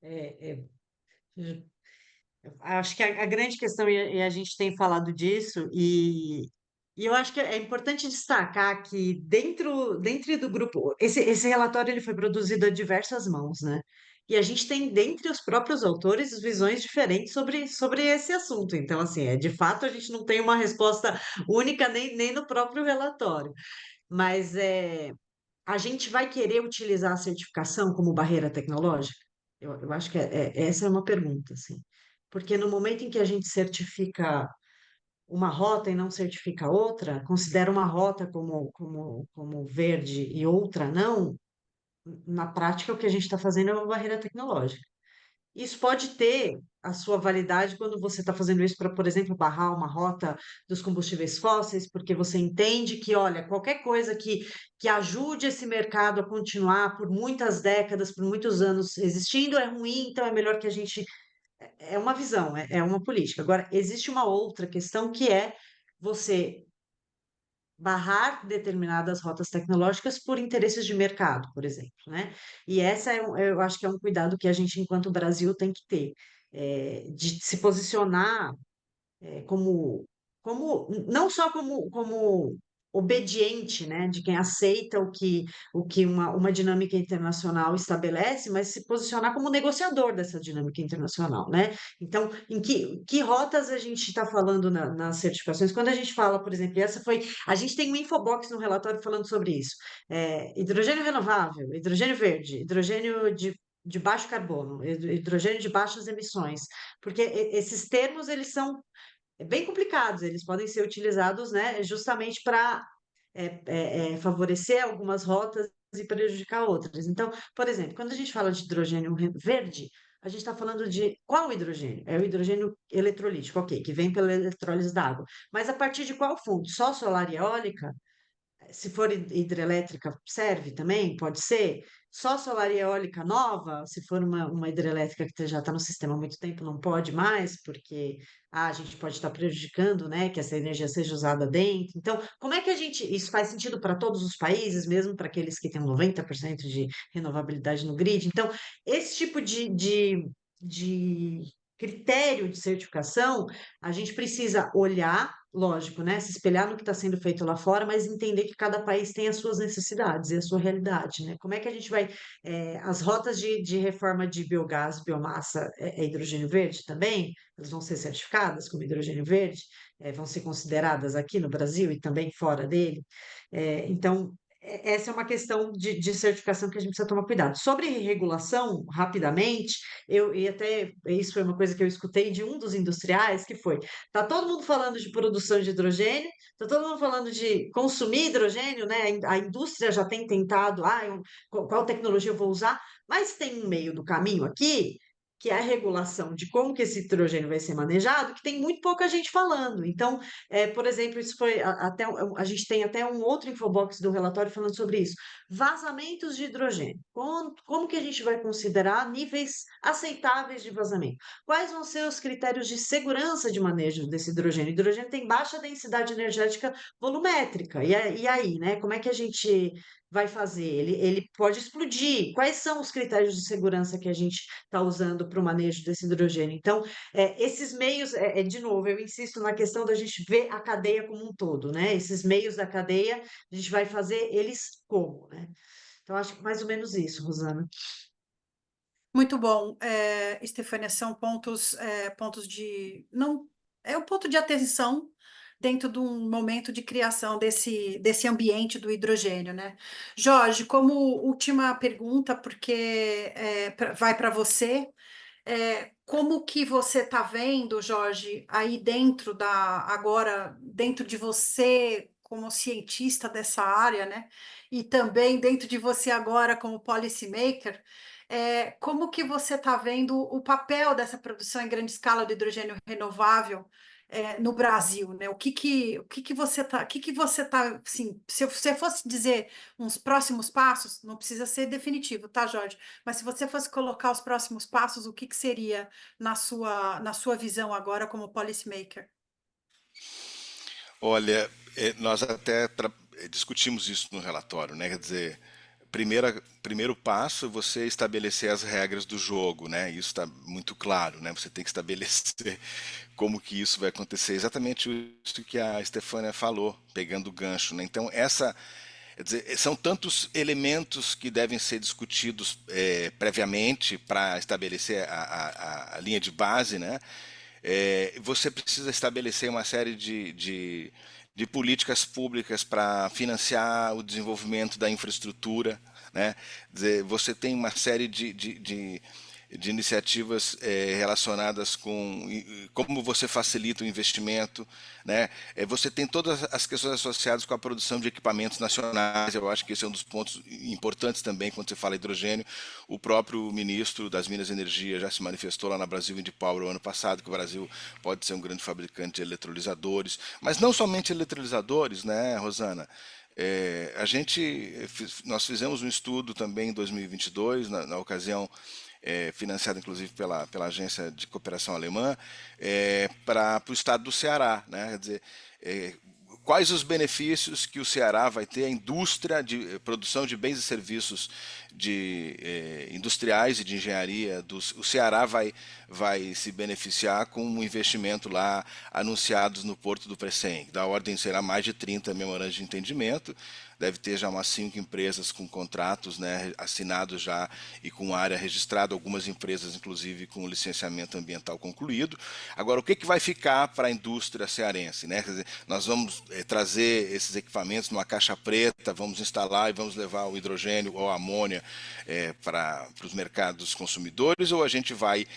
É, é, acho que a grande questão, e a gente tem falado disso, e eu acho que é importante destacar que dentro do grupo, esse relatório ele foi produzido a diversas mãos, né? E a gente tem, dentre os próprios autores, visões diferentes sobre esse assunto. Então, assim, de fato, a gente não tem uma resposta única nem no próprio relatório. Mas a gente vai querer utilizar a certificação como barreira tecnológica? Eu acho que essa é uma pergunta, assim. Porque no momento em que a gente certifica uma rota e não certifica outra, considera uma rota como verde e outra não, na prática o que a gente está fazendo é uma barreira tecnológica. Isso pode ter a sua validade quando você está fazendo isso para, por exemplo, barrar uma rota dos combustíveis fósseis, porque você entende que, olha, qualquer coisa que ajude esse mercado a continuar por muitas décadas, por muitos anos existindo é ruim, então é melhor que a gente. É uma visão, é uma política. Agora, existe uma outra questão que é você barrar determinadas rotas tecnológicas por interesses de mercado, por exemplo, né? E essa eu acho que é um cuidado que a gente, enquanto Brasil, tem que ter, de se posicionar como não só como obediente, né, de quem aceita o que uma dinâmica internacional estabelece, mas se posicionar como negociador dessa dinâmica internacional, né? Então, em que rotas a gente está falando nas certificações? Quando a gente fala, por exemplo, a gente tem um infobox no relatório falando sobre isso. Hidrogênio renovável, hidrogênio verde, hidrogênio de baixo carbono, hidrogênio de baixas emissões, porque esses termos eles são bem complicados, eles podem ser utilizados, né, justamente para favorecer algumas rotas e prejudicar outras. Então, por exemplo, quando a gente fala de hidrogênio verde, a gente está falando de qual hidrogênio? É o hidrogênio eletrolítico, ok, que vem pela eletrólise da água. Mas a partir de qual fonte? Só solar e eólica? Se for hidrelétrica, serve também? Pode ser. Só solar e eólica nova, se for uma hidrelétrica que já está no sistema há muito tempo, não pode mais, porque a gente pode estar prejudicando, né, que essa energia seja usada dentro. Então, como é que a gente. Isso faz sentido para todos os países, mesmo para aqueles que têm 90% de renovabilidade no grid? Então, esse tipo de critério de certificação, a gente precisa olhar lógico, né? Se espelhar no que está sendo feito lá fora, mas entender que cada país tem as suas necessidades e a sua realidade, né? Como é que a gente vai. As rotas de reforma de biogás, biomassa, hidrogênio verde também, elas vão ser certificadas como hidrogênio verde, vão ser consideradas aqui no Brasil e também fora dele. Então, essa é uma questão de certificação que a gente precisa tomar cuidado. Sobre regulação, rapidamente, e até isso foi uma coisa que eu escutei de um dos industriais, que foi, tá todo mundo falando de produção de hidrogênio, tá todo mundo falando de consumir hidrogênio, né? A indústria já tem tentado, qual tecnologia eu vou usar, mas tem um meio do caminho aqui, que é a regulação de como que esse hidrogênio vai ser manejado, que tem muito pouca gente falando. Então, por exemplo, isso foi a gente tem até um outro infobox do relatório falando sobre isso. Vazamentos de hidrogênio. Como que a gente vai considerar níveis aceitáveis de vazamento? Quais vão ser os critérios de segurança de manejo desse hidrogênio? O hidrogênio tem baixa densidade energética volumétrica. E aí, né? Como é que a gente vai fazer? Ele pode explodir. Quais são os critérios de segurança que a gente está usando para o manejo desse hidrogênio? Então, esses meios, de novo, eu insisto na questão da gente ver a cadeia como um todo, né? Esses meios da cadeia, a gente vai fazer eles como, né? Então, acho que mais ou menos isso, Rosana. Muito bom, Estefânia, são pontos de não é um ponto de atenção dentro de um momento de criação desse ambiente do hidrogênio, né? Jorge, como última pergunta, porque vai para você, como que você está vendo, Jorge, aí dentro de você como cientista dessa área, né? E também dentro de você agora como policymaker, como que você está vendo o papel dessa produção em grande escala de hidrogênio renovável no Brasil, né? O que que você tá, assim, se você fosse dizer uns próximos passos, não precisa ser definitivo, tá, Jorge? Mas se você fosse colocar os próximos passos, o que que seria na sua visão agora como policymaker? Olha, nós até discutimos isso no relatório, né? Quer dizer, primeiro passo é você estabelecer as regras do jogo, né? Isso está muito claro, né? Você tem que estabelecer como que isso vai acontecer. Exatamente isso que a Estefânia falou, pegando o gancho, né? Então, quer dizer, são tantos elementos que devem ser discutidos previamente para estabelecer a linha de base, né? Você precisa estabelecer uma série de políticas públicas para financiar o desenvolvimento da infraestrutura, né? Quer dizer, você tem uma série de iniciativas relacionadas com como você facilita o investimento, né? Você tem todas as questões associadas com a produção de equipamentos nacionais. Eu acho que esse é um dos pontos importantes também quando você fala hidrogênio. O próprio ministro das Minas e Energia já se manifestou lá na Brasil Wind Power o ano passado que o Brasil pode ser um grande fabricante de eletrolisadores, mas não somente eletrolisadores, né, Rosana? Nós fizemos um estudo também em 2022, na ocasião financiado inclusive pela Agência de Cooperação Alemã, para o estado do Ceará, né? Quer dizer, quais os benefícios que o Ceará vai ter, a indústria de produção de bens e serviços industriais e de engenharia, o Ceará vai se beneficiar com um investimento lá anunciados no Porto do Pecém, da ordem será mais de 30 memorandos de entendimento, deve ter já umas 5 empresas com contratos, né, assinados já e com área registrada, algumas empresas inclusive com licenciamento ambiental concluído. Agora, o que vai ficar para a indústria cearense, né? Quer dizer, nós vamos trazer esses equipamentos numa caixa preta, vamos instalar e vamos levar o hidrogênio ou a amônia para os mercados consumidores, ou a gente vai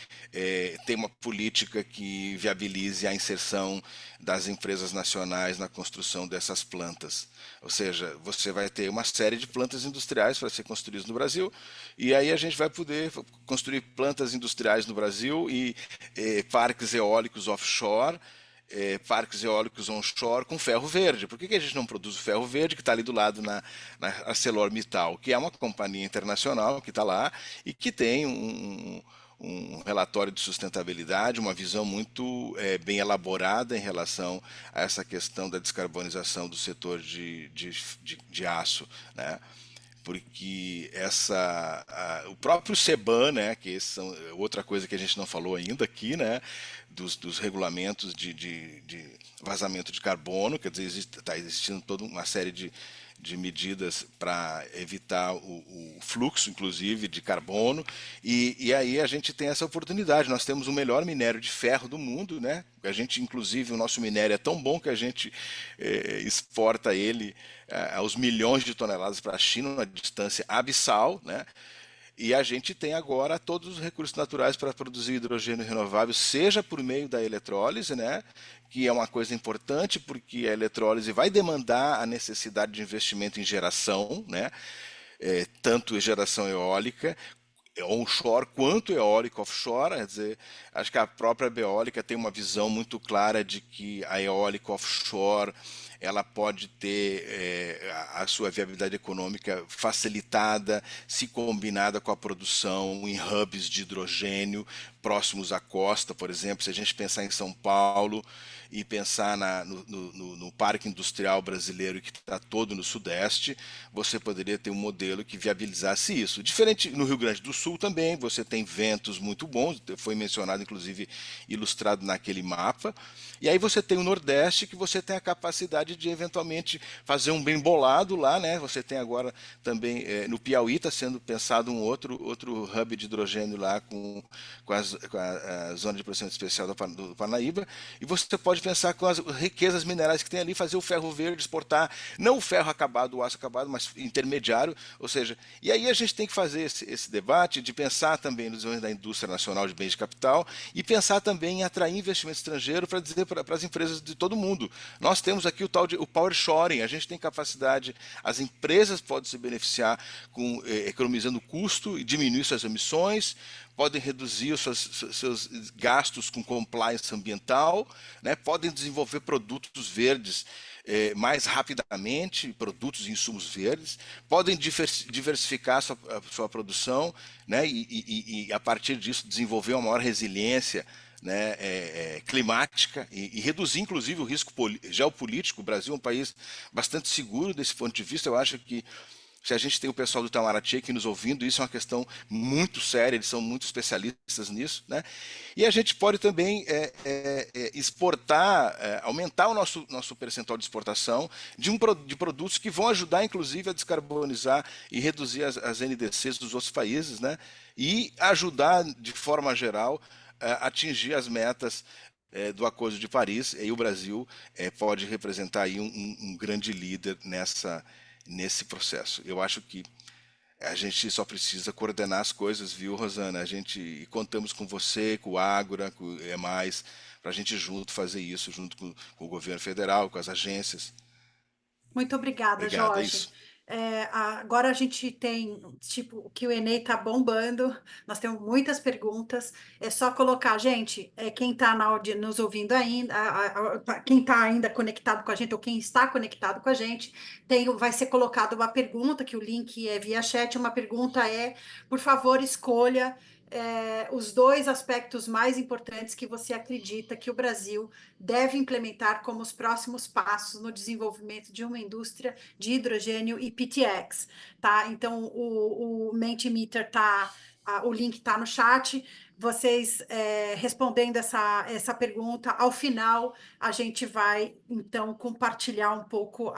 ter uma política que viabilize a inserção das empresas nacionais na construção dessas plantas? Ou seja, você vai ter uma série de plantas industriais para ser construídas no Brasil, e aí a gente vai poder construir plantas industriais no Brasil e parques eólicos offshore, parques eólicos onshore com ferro verde. Por que a gente não produz o ferro verde que está ali do lado na ArcelorMittal, que é uma companhia internacional que está lá e que tem um relatório de sustentabilidade, uma visão muito bem elaborada em relação a essa questão da descarbonização do setor de aço, né? porque o próprio CBAM, né, que são outra coisa que a gente não falou ainda aqui, né, dos regulamentos de vazamento de carbono, quer dizer, está existindo toda uma série de medidas para evitar o fluxo, inclusive, de carbono, e aí a gente tem essa oportunidade. Nós temos o melhor minério de ferro do mundo, né? A gente, inclusive, o nosso minério é tão bom que a gente exporta ele aos milhões de toneladas para a China, uma distância abissal, né? E a gente tem agora todos os recursos naturais para produzir hidrogênio renovável, seja por meio da eletrólise, né, que é uma coisa importante, porque a eletrólise vai demandar a necessidade de investimento em geração, né, tanto em geração eólica, onshore quanto eólica offshore, quer dizer, acho que a própria Beólica tem uma visão muito clara de que a eólica offshore ela pode ter a sua viabilidade econômica facilitada se combinada com a produção em hubs de hidrogênio próximos à costa, por exemplo, se a gente pensar em São Paulo e pensar no parque industrial brasileiro que está todo no Sudeste, você poderia ter um modelo que viabilizasse isso. Diferente no Rio Grande do Sul também, você tem ventos muito bons, foi mencionado, inclusive, ilustrado naquele mapa. E aí você tem o Nordeste, que você tem a capacidade de eventualmente fazer um bem bolado lá, né? Você tem agora também no Piauí está sendo pensado um outro hub de hidrogênio lá com a zona de processamento especial do Parnaíba, e você pode pensar com as riquezas minerais que tem ali, fazer o ferro verde, exportar, não o ferro acabado, o aço acabado, mas intermediário, ou seja, e aí a gente tem que fazer esse debate de pensar também no desenvolvimento da indústria nacional de bens de capital e pensar também em atrair investimento estrangeiro para dizer para as empresas de todo mundo. Nós temos aqui o tal de o power shoring, a gente tem capacidade, as empresas podem se beneficiar economizando custo e diminuir suas emissões, podem reduzir os seus gastos com compliance ambiental, né? Podem desenvolver produtos verdes mais rapidamente, produtos e insumos verdes, podem diversificar a sua produção, né? E a partir disso desenvolver uma maior resiliência, né, climática e reduzir inclusive o risco geopolítico. O Brasil é um país bastante seguro desse ponto de vista. Eu acho que se a gente tem o pessoal do Itamaraty aqui nos ouvindo, isso é uma questão muito séria, eles são muito especialistas nisso, né? E a gente pode também exportar, aumentar o nosso percentual de exportação de produtos que vão ajudar, inclusive, a descarbonizar e reduzir as NDCs dos outros países, né? E ajudar, de forma geral, a atingir as metas do Acordo de Paris, e o Brasil pode representar aí um grande líder nesse processo. Eu acho que a gente só precisa coordenar as coisas, viu, Rosana? E contamos com você, com o Ágora, com o EMAIS, para a gente junto fazer isso, junto com o governo federal, com as agências. Muito obrigada, Obrigado, é Jorge. isso. Agora a gente tem, tipo, o Q&A está bombando, nós temos muitas perguntas, é só colocar, gente, quem está nos ouvindo ainda, quem está ainda conectado com a gente, ou quem está conectado com a gente, vai ser colocado uma pergunta, que o link é via chat, uma pergunta por favor, escolha os 2 aspectos mais importantes que você acredita que o Brasil deve implementar como os próximos passos no desenvolvimento de uma indústria de hidrogênio e PTX, tá? Então, o Mentimeter o link está no chat. Vocês respondendo essa pergunta, ao final a gente vai, então, compartilhar um pouco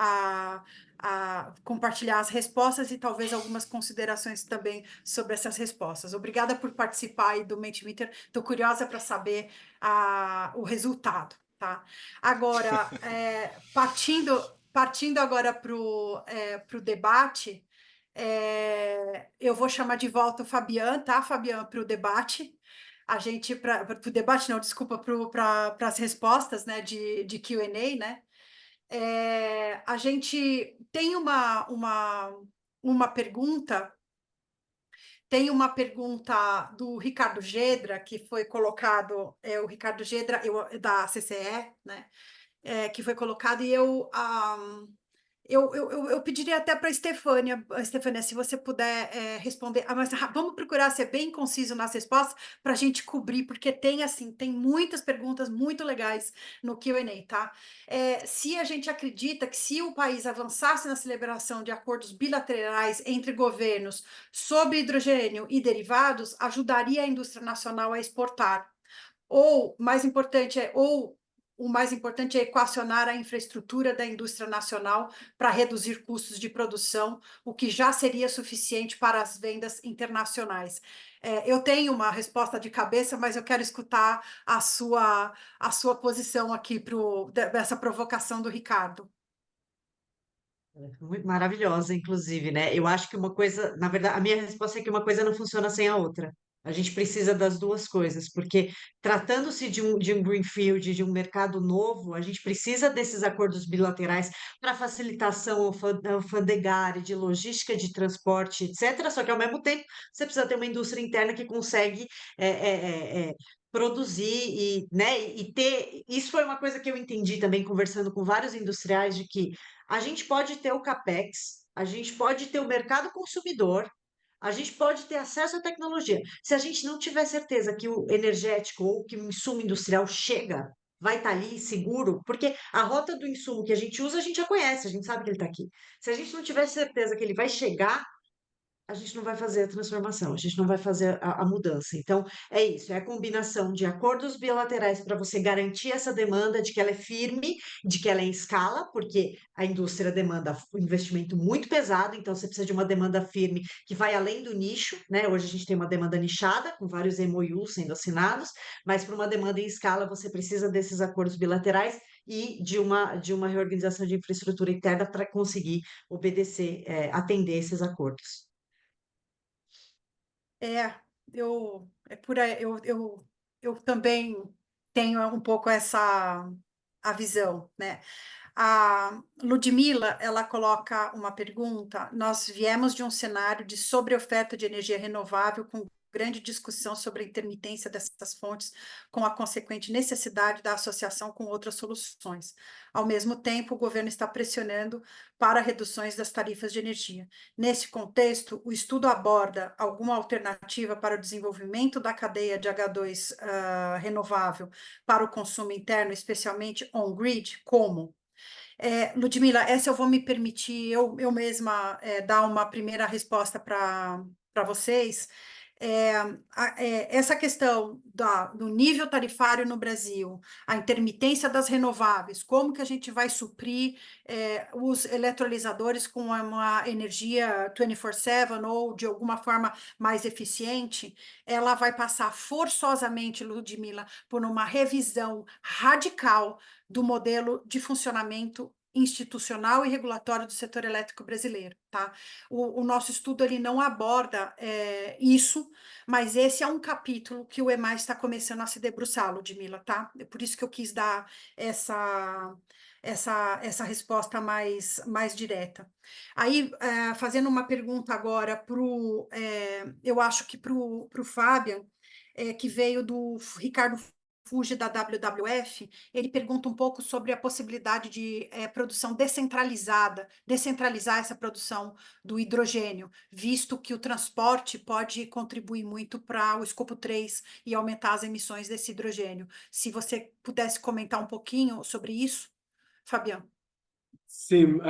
compartilhar as respostas e talvez algumas considerações também sobre essas respostas. Obrigada por participar aí do Mentimeter. Estou curiosa para saber o resultado, tá? Agora, partindo agora para o debate, eu vou chamar de volta o Fabian, tá, Fabian, para o debate. A gente, para o debate, não, desculpa, para as respostas, né, de Q&A, né? A gente tem uma pergunta. Tem uma pergunta do Ricardo Gedra, que foi colocado, o Ricardo Gedra, da CCE, né? Que foi colocado, e Eu pediria até para a Estefânia, se você puder responder, mas vamos procurar ser bem conciso nas respostas para a gente cobrir, porque tem muitas perguntas muito legais no Q&A, tá? Se a gente acredita que se o país avançasse na celebração de acordos bilaterais entre governos sobre hidrogênio e derivados, ajudaria a indústria nacional a exportar. Ou o mais importante é equacionar a infraestrutura da indústria nacional para reduzir custos de produção, o que já seria suficiente para as vendas internacionais. Eu tenho uma resposta de cabeça, mas eu quero escutar a sua posição aqui dessa provocação do Ricardo. Muito maravilhosa, inclusive, né? Eu acho que uma coisa, na verdade, a minha resposta é que uma coisa não funciona sem a outra. A gente precisa das duas coisas, porque tratando-se de um greenfield, de um mercado novo, a gente precisa desses acordos bilaterais para facilitação alfandegária, de logística de transporte, etc. Só que, ao mesmo tempo, você precisa ter uma indústria interna que consegue produzir e ter. Isso foi uma coisa que eu entendi também, conversando com vários industriais, de que a gente pode ter o CAPEX, a gente pode ter o mercado consumidor, a gente pode ter acesso à tecnologia. Se a gente não tiver certeza que o energético ou que o insumo industrial chega, vai estar ali seguro, porque a rota do insumo que a gente usa, a gente já conhece, a gente sabe que ele está aqui. Se a gente não tiver certeza que ele vai chegar, a gente não vai fazer a transformação, a gente não vai fazer a mudança. Então, é isso, é a combinação de acordos bilaterais para você garantir essa demanda de que ela é firme, de que ela é em escala, porque a indústria demanda um investimento muito pesado, então você precisa de uma demanda firme que vai além do nicho, né? Hoje a gente tem uma demanda nichada, com vários MOUs sendo assinados, mas para uma demanda em escala você precisa desses acordos bilaterais e de uma reorganização de infraestrutura interna para conseguir obedecer, atender esses acordos. É por aí, eu também tenho um pouco a visão, né? A Ludmila, ela coloca uma pergunta: nós viemos de um cenário de sobreoferta de energia renovável com grande discussão sobre a intermitência dessas fontes, com a consequente necessidade da associação com outras soluções. Ao mesmo tempo, o governo está pressionando para reduções das tarifas de energia. Nesse contexto, o estudo aborda alguma alternativa para o desenvolvimento da cadeia de H2 renovável para o consumo interno, especialmente on-grid, como? Ludmila, essa eu vou me permitir eu mesma dar uma primeira resposta para vocês. Essa questão do nível tarifário no Brasil, a intermitência das renováveis, como que a gente vai suprir os eletrolisadores com uma energia 24/7 ou de alguma forma mais eficiente, ela vai passar forçosamente, Ludmila, por uma revisão radical do modelo de funcionamento institucional e regulatório do setor elétrico brasileiro, tá? O nosso estudo ele não aborda isso, mas esse é um capítulo que o EMAI está começando a se debruçar, Ludmila, tá? É por isso que eu quis dar essa resposta mais direta. Aí, fazendo uma pergunta agora eu acho que para o Fabian, que veio do Ricardo Fuji da WWF, ele pergunta um pouco sobre a possibilidade de produção descentralizar essa produção do hidrogênio, visto que o transporte pode contribuir muito para o escopo 3 e aumentar as emissões desse hidrogênio. Se você pudesse comentar um pouquinho sobre isso, Fabiano. Sim,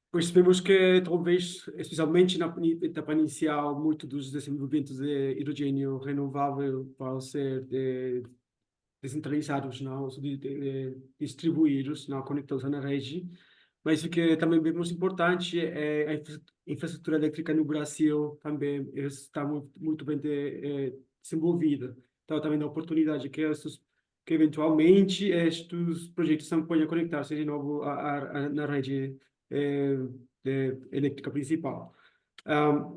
percebemos que talvez, especialmente na etapa inicial, muito dos desenvolvimentos de hidrogênio renovável vão ser descentralizados, não, distribuídos, não conectados na rede, mas o que também vemos importante é a infraestrutura elétrica no Brasil também está muito bem desenvolvida. Então, também dá oportunidade que eventualmente estes projetos se ponham a conectar-se de novo na rede elétrica principal.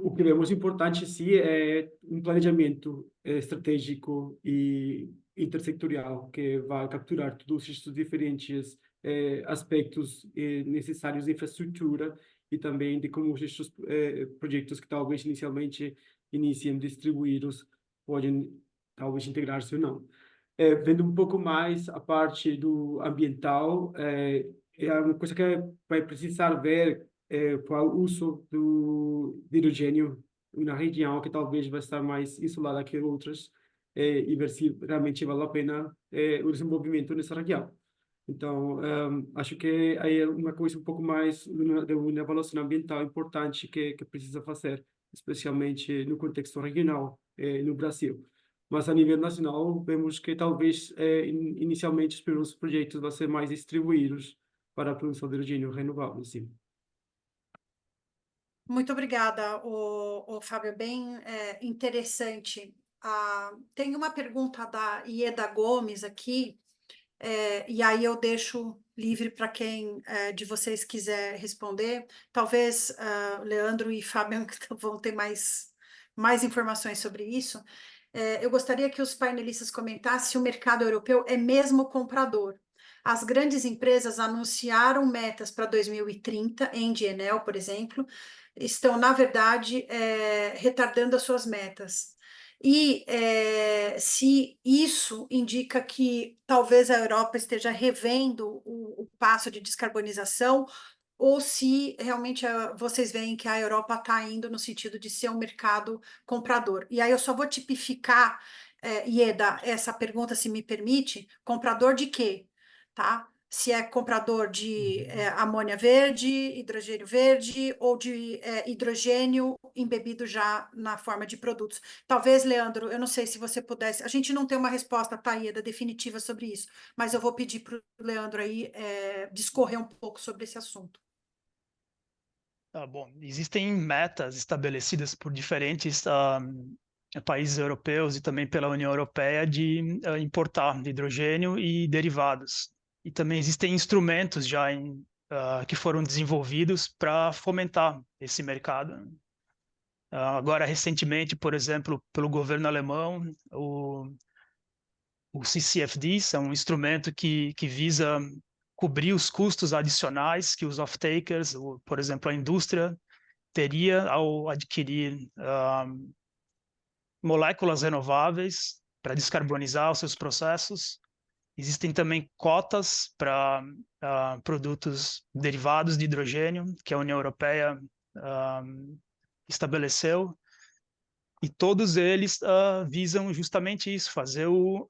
O que vemos importante, sim, é um planejamento estratégico e intersectorial que vai capturar todos estes diferentes aspectos necessários de infraestrutura e também de como estes projetos que talvez inicialmente iniciem distribuídos podem talvez integrar-se ou não. Vendo um pouco mais a parte do ambiental, é uma coisa que vai precisar ver qual o uso de hidrogênio na região que talvez vai estar mais isolada que outras, e ver se realmente vale a pena o desenvolvimento nessa região. Então, acho que aí é uma coisa um pouco mais de uma avaliação ambiental importante que precisa fazer, especialmente no contexto regional, no Brasil. Mas a nível nacional, vemos que talvez, inicialmente, os primeiros projetos vão ser mais distribuídos para a produção de hidrogênio renovável, sim. Muito obrigada, o Fábio, bem interessante. Tem uma pergunta da Ieda Gomes aqui, e aí eu deixo livre para quem de vocês quiser responder. Talvez Leandro e Fábio vão ter mais informações sobre isso. Eu gostaria que os painelistas comentassem se o mercado europeu é mesmo comprador. As grandes empresas anunciaram metas para 2030, Engie e Enel, por exemplo, estão, na verdade, retardando as suas metas. E se isso indica que talvez a Europa esteja revendo o passo de descarbonização, ou se realmente vocês veem que a Europa está indo no sentido de ser um mercado comprador. E aí eu só vou tipificar, Ieda, essa pergunta, se me permite, comprador de quê? Tá? Se é comprador de amônia verde, hidrogênio verde, ou de hidrogênio embebido já na forma de produtos. Talvez, Leandro, eu não sei se você pudesse. A gente não tem uma resposta, tá, Ieda, definitiva sobre isso, mas eu vou pedir para o Leandro aí discorrer um pouco sobre esse assunto. Bom, existem metas estabelecidas por diferentes países europeus e também pela União Europeia de importar hidrogênio e derivados. E também existem instrumentos já que foram desenvolvidos para fomentar esse mercado. Agora, recentemente, por exemplo, pelo governo alemão, o CCFD é um instrumento que visa cobrir os custos adicionais que os off-takers, por exemplo, a indústria, teria ao adquirir moléculas renováveis para descarbonizar os seus processos. Existem também cotas para produtos derivados de hidrogênio, que a União Europeia estabeleceu, e todos eles visam justamente isso, fazer o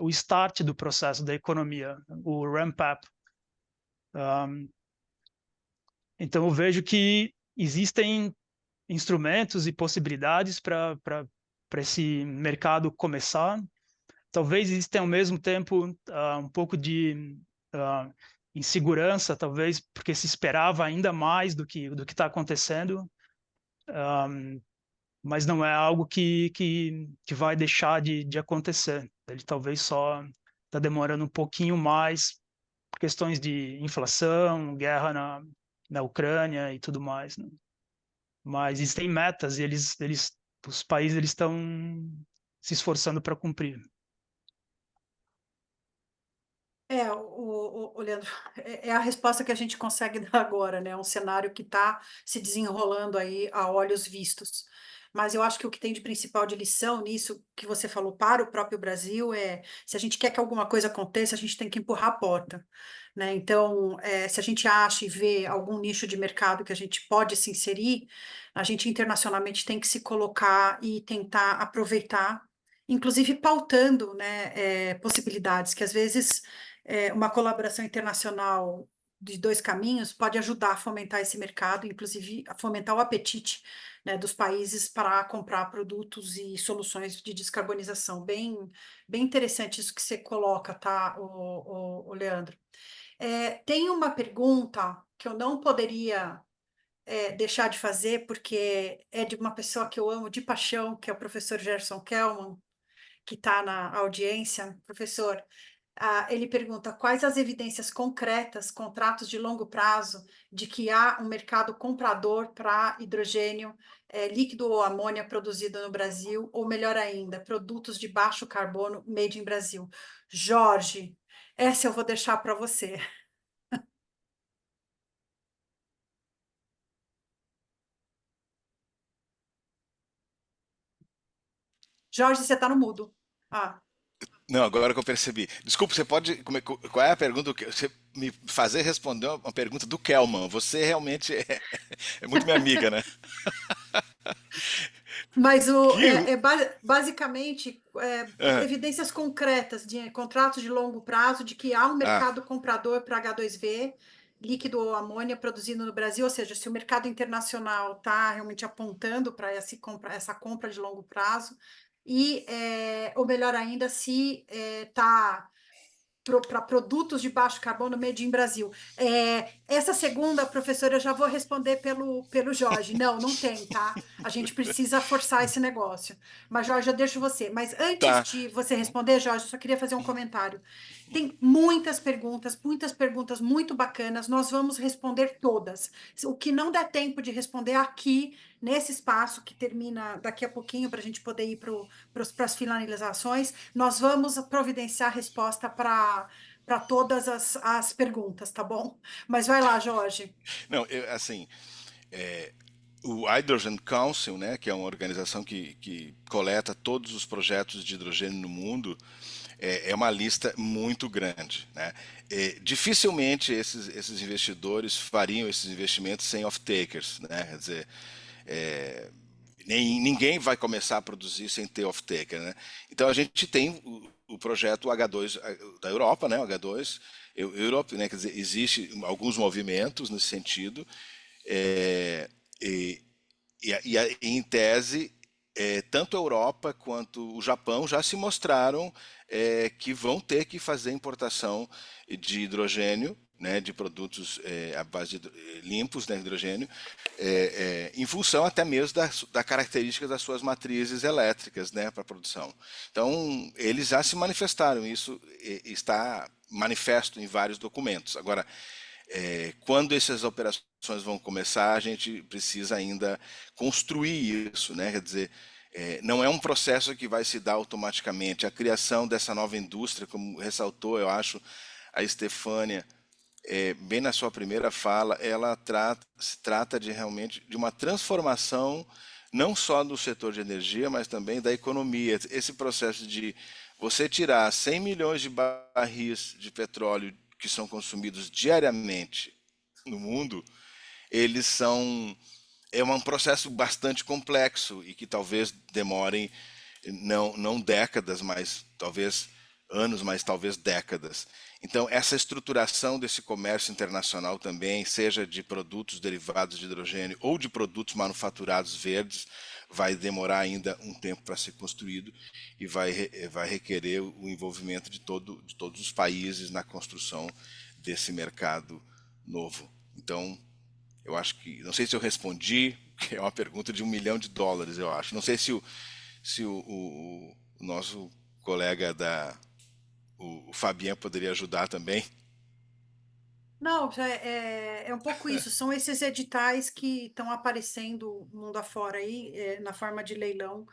start do processo da economia, o ramp-up. Então, eu vejo que existem instrumentos e possibilidades para esse mercado começar. Talvez existem, ao mesmo tempo, um pouco de insegurança, talvez porque se esperava ainda mais do que está acontecendo, mas não é algo que vai deixar de acontecer. Ele talvez só está demorando um pouquinho mais por questões de inflação, guerra na Ucrânia e tudo mais, né? Mas existem metas e os países estão se esforçando para cumprir. O Leandro, é a resposta que a gente consegue dar agora, né? Um cenário que está se desenrolando aí a olhos vistos. Mas eu acho que o que tem de principal de lição nisso que você falou para o próprio Brasil é se a gente quer que alguma coisa aconteça, a gente tem que empurrar a porta, né? Então, se a gente acha e vê algum nicho de mercado que a gente pode se inserir, a gente internacionalmente tem que se colocar e tentar aproveitar, inclusive pautando, né, possibilidades que às vezes uma colaboração internacional de dois caminhos pode ajudar a fomentar esse mercado, inclusive a fomentar o apetite, né, dos países para comprar produtos e soluções de descarbonização. Bem interessante isso que você coloca, tá, o Leandro? Tem uma pergunta que eu não poderia deixar de fazer, porque é de uma pessoa que eu amo de paixão, que é o professor Gerson Kelman, que está na audiência. Professor, ele pergunta quais as evidências concretas, contratos de longo prazo, de que há um mercado comprador para hidrogênio líquido ou amônia produzido no Brasil, ou melhor ainda, produtos de baixo carbono made in Brasil. Jorge, essa eu vou deixar para você. Jorge, você está no mudo. Não, agora que eu percebi. Desculpa, você pode. Qual é a pergunta? Você me fazer responder uma pergunta do Kelman. Você realmente é muito minha amiga, né? Mas Que. basicamente Ah, evidências concretas de contratos de longo prazo de que há um ah, mercado comprador para H2V, líquido ou amônia produzido no Brasil, ou seja, se o mercado internacional está realmente apontando para essa compra de longo prazo, ou melhor ainda, se está para produtos de baixo carbono made in Brasil. Essa segunda, professora, eu já vou responder pelo Jorge. Não, não tem, tá? A gente precisa forçar esse negócio. Mas, Jorge, eu deixo você. Mas antes tá. de você responder, Jorge, eu só queria fazer um comentário. Tem muitas perguntas muito bacanas. Nós vamos responder todas. O que não der tempo de responder aqui, nesse espaço que termina daqui a pouquinho, para a gente poder ir para as finalizações, nós vamos providenciar resposta para todas as perguntas, tá bom? Mas vai lá, Jorge. Não, assim, o Hydrogen Council, né, que é uma organização que coleta todos os projetos de hidrogênio no mundo, é uma lista muito grande, né? Dificilmente esses investidores fariam esses investimentos sem off-takers, né? Quer dizer, é, ninguém vai começar a produzir sem ter off-taker, né? Então a gente tem o projeto H2 da Europa, né? O H2 Europe, né? Quer dizer, existe alguns movimentos nesse sentido, é, e, em tese, tanto a Europa quanto o Japão já se mostraram que vão ter que fazer importação de hidrogênio, né, de produtos à base de limpos, né, hidrogênio, em função até mesmo da característica das suas matrizes elétricas, né, para a produção. Então, eles já se manifestaram, isso está manifesto em vários documentos. Agora, quando essas operações vão começar, a gente precisa ainda construir isso, né? Quer dizer, não é um processo que vai se dar automaticamente. A criação dessa nova indústria, como ressaltou, eu acho, a Estefânia, bem na sua primeira fala, ela se trata de realmente de uma transformação não só do setor de energia, mas também da economia. Esse processo de você tirar 100 milhões de barris de petróleo que são consumidos diariamente no mundo, eles são é um processo bastante complexo e que talvez demorem não décadas, mas talvez anos, mas talvez décadas. Então, essa estruturação desse comércio internacional também, seja de produtos derivados de hidrogênio ou de produtos manufaturados verdes, vai demorar ainda um tempo para ser construído e vai requerer o envolvimento de todos os países na construção desse mercado novo. Então, eu acho que, não sei se eu respondi, que é uma pergunta de $1 milhão, eu acho. Não sei se o nosso colega o Fabien poderia ajudar também. Não, é um pouco isso. São esses editais que estão aparecendo mundo afora aí, na forma de leilão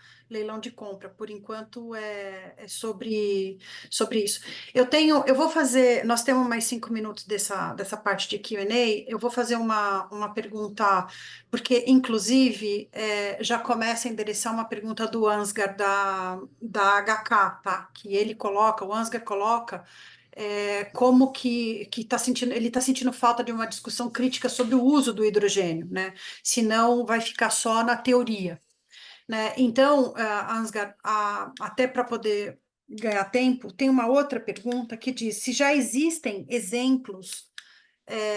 de compra. Por enquanto é sobre isso. Eu vou fazer. Nós temos mais 5 minutos dessa parte de Q&A. Eu vou fazer uma pergunta, porque inclusive já começa a endereçar uma pergunta do Ansgar da HK, tá? Que o Ansgar coloca como que ele está sentindo falta de uma discussão crítica sobre o uso do hidrogênio, né? Senão vai ficar só na teoria, né? Então, Ansgar, até para poder ganhar tempo, tem uma outra pergunta que diz se já existem exemplos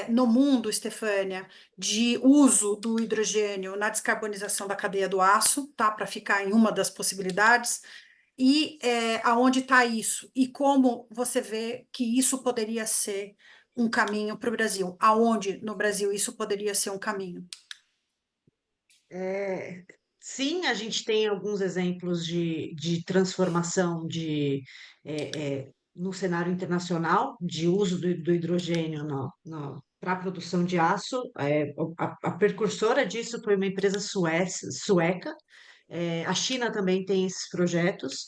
no mundo, Estefânia, de uso do hidrogênio na descarbonização da cadeia do aço, tá? Para ficar em uma das possibilidades. E aonde está isso? E como você vê que isso poderia ser um caminho para o Brasil? Aonde no Brasil isso poderia ser um caminho? É, sim, a gente tem alguns exemplos de transformação no cenário internacional de uso do hidrogênio para a produção de aço. A precursora disso foi uma empresa sueca. A China também tem esses projetos.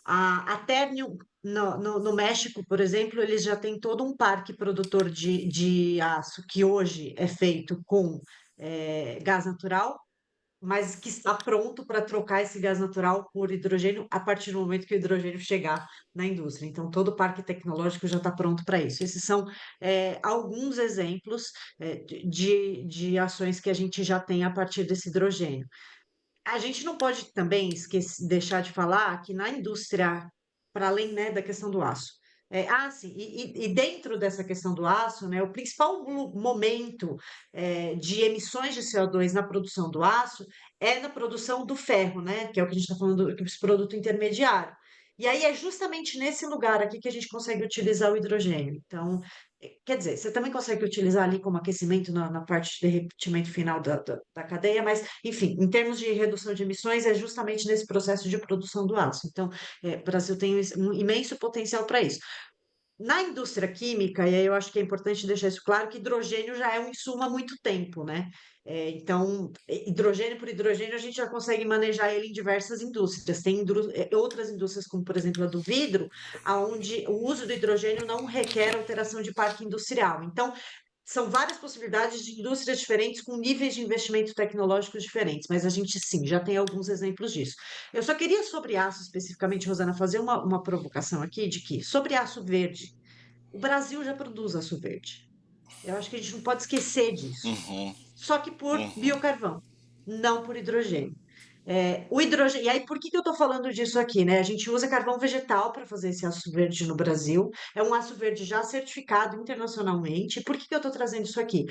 A Ternium, no México, por exemplo, eles já têm todo um parque produtor de aço que hoje é feito com gás natural mas que está pronto para trocar esse gás natural por hidrogênio a partir do momento que o hidrogênio chegar na indústria. Então, todo o parque tecnológico já está pronto para isso. Esses são alguns exemplos de ações que a gente já tem a partir desse hidrogênio. A gente não pode também deixar de falar que na indústria, para além, né, da questão do aço, sim, e dentro dessa questão do aço, né, o principal momento de emissões de CO2 na produção do aço é na produção do ferro, né, que é o que a gente está falando, esse produto intermediário. E aí é justamente nesse lugar aqui que a gente consegue utilizar o hidrogênio. Então, quer dizer, você também consegue utilizar ali como aquecimento na parte de derretimento final da cadeia, mas, enfim, em termos de redução de emissões, é justamente nesse processo de produção do aço. Então, o Brasil tem um imenso potencial para isso. Na indústria química, e aí eu acho que é importante deixar isso claro, que hidrogênio já é um insumo há muito tempo, né? Então, hidrogênio por hidrogênio, a gente já consegue manejar ele em diversas indústrias. Tem outras indústrias, como por exemplo a do vidro, onde o uso do hidrogênio não requer alteração de parque industrial. Então, são várias possibilidades de indústrias diferentes com níveis de investimento tecnológicos diferentes, mas a gente sim já tem alguns exemplos disso. Eu só queria, sobre aço especificamente, Rosana, fazer uma provocação aqui de que, sobre aço verde, o Brasil já produz aço verde. Eu acho que a gente não pode esquecer disso. Uhum, Só que por uhum. biocarvão, não por hidrogênio. O hidrogênio, e aí por que eu estou falando disso aqui, né? A gente usa carvão vegetal para fazer esse aço verde no Brasil. É um aço verde já certificado internacionalmente. Por que eu estou trazendo isso aqui?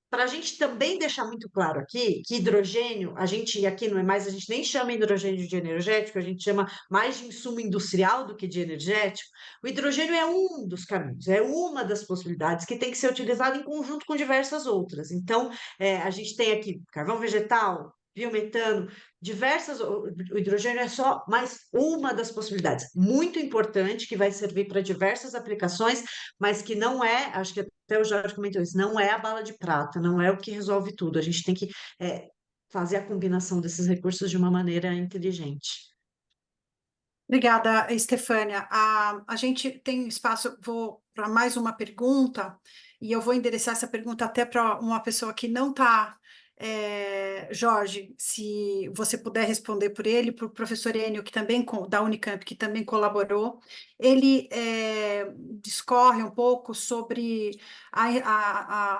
Para a gente também deixar muito claro aqui que hidrogênio, a gente aqui não é mais, a gente nem chama hidrogênio de energético, a gente chama mais de insumo industrial do que de energético. O hidrogênio é um dos caminhos, é uma das possibilidades que tem que ser utilizada em conjunto com diversas outras. Então, a gente tem aqui carvão vegetal, biometano, o hidrogênio é só mais uma das possibilidades, muito importante, que vai servir para diversas aplicações, mas que não é, acho que até o Jorge comentou isso, não é a bala de prata, não é o que resolve tudo. A gente tem que fazer a combinação desses recursos de uma maneira inteligente. Obrigada, Estefânia. A gente tem espaço, vou para mais uma pergunta, e eu vou endereçar essa pergunta até para uma pessoa que não está, Jorge, se você puder responder por ele, para o professor Enio, que também, da Unicamp, que também colaborou. Ele discorre um pouco sobre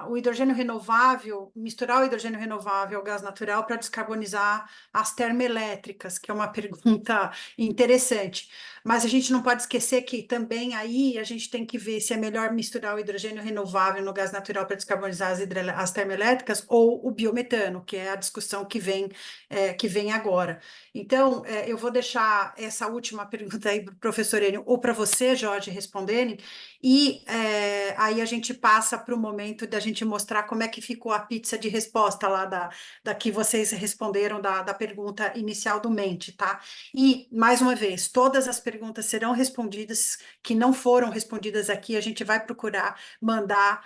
o hidrogênio renovável, misturar o hidrogênio renovável ao gás natural para descarbonizar as termoelétricas, que é uma pergunta interessante, mas a gente não pode esquecer que também aí a gente tem que ver se é melhor misturar o hidrogênio renovável no gás natural para descarbonizar as termoelétricas ou o biometano, que é a discussão que vem agora. Então, eu vou deixar essa última pergunta aí para o professor Enio ou para você, Jorge, responderem, e aí a gente passa para o momento da gente mostrar como é que ficou a pizza de resposta lá da que vocês responderam da pergunta inicial do Mente, tá? E, mais uma vez, todas as perguntas serão respondidas, que não foram respondidas aqui, a gente vai procurar mandar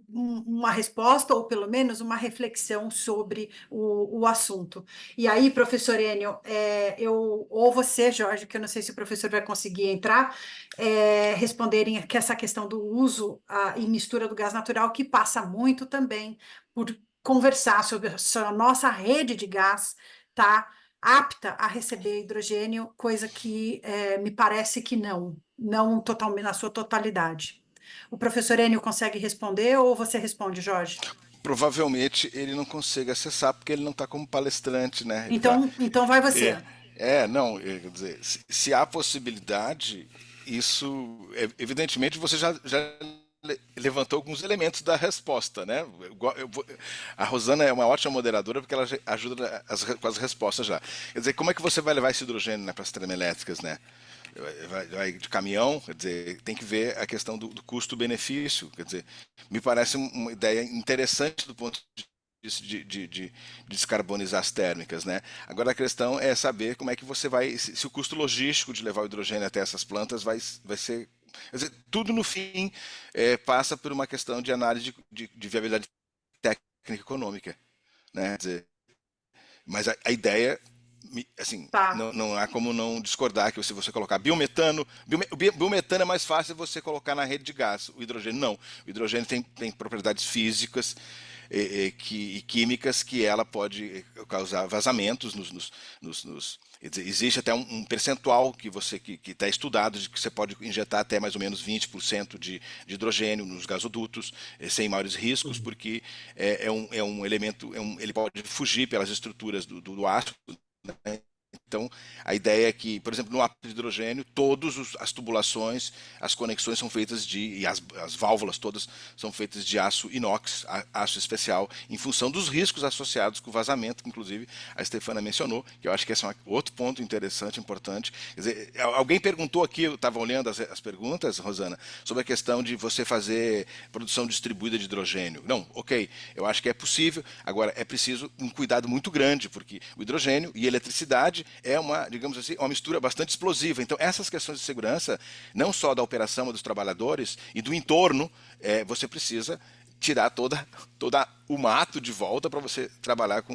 uma resposta, ou pelo menos uma reflexão sobre o assunto. E aí, professor Enio, ou você, Jorge, que eu não sei se o professor vai conseguir entrar, responderem que essa questão do uso e mistura do gás natural, que passa muito também por conversar sobre a nossa rede de gás, tá? Apta a receber hidrogênio, coisa que me parece que não totalmente na sua totalidade. O professor Enio consegue responder ou você responde, Jorge? Provavelmente ele não consegue acessar porque ele não está como palestrante, né? Então vai você. Não, quer dizer, se há possibilidade, isso, evidentemente, você já levantou alguns elementos da resposta, né? A Rosana é uma ótima moderadora porque ela ajuda com as respostas já. Quer dizer, como é que você vai levar esse hidrogênio, né, para as termoelétricas, né? Vai de caminhão, quer dizer, tem que ver a questão do custo-benefício, quer dizer, me parece uma ideia interessante do ponto de descarbonizar as térmicas, né? Agora a questão é saber como é que você vai, se o custo logístico de levar o hidrogênio até essas plantas vai ser, quer dizer, tudo no fim passa por uma questão de análise de viabilidade técnica e econômica, né? Quer dizer, mas a ideia, assim, Tá. não há como não discordar que se você colocar biometano, biometano é mais fácil você colocar na rede de gás, o hidrogênio não. O hidrogênio tem propriedades físicas e químicas que ela pode causar vazamentos existe até um percentual que está estudado de que você pode injetar até mais ou menos 20% de hidrogênio nos gasodutos sem maiores riscos, porque é um elemento, ele pode fugir pelas estruturas do aço, né? Então, a ideia é que, por exemplo, no ácido de hidrogênio, todas as tubulações, as conexões são feitas e as válvulas todas são feitas de aço inox, aço especial, em função dos riscos associados com o vazamento, que inclusive a Stefana mencionou, que eu acho que esse é outro ponto interessante, importante. Quer dizer, alguém perguntou aqui, eu estava olhando as perguntas, Rosana, sobre a questão de você fazer produção distribuída de hidrogênio. Não, ok, eu acho que é possível, agora é preciso um cuidado muito grande, porque o hidrogênio e a eletricidade é uma, digamos assim, uma mistura bastante explosiva. Então, essas questões de segurança, não só da operação dos trabalhadores e do entorno, você precisa tirar toda o mato de volta para você trabalhar com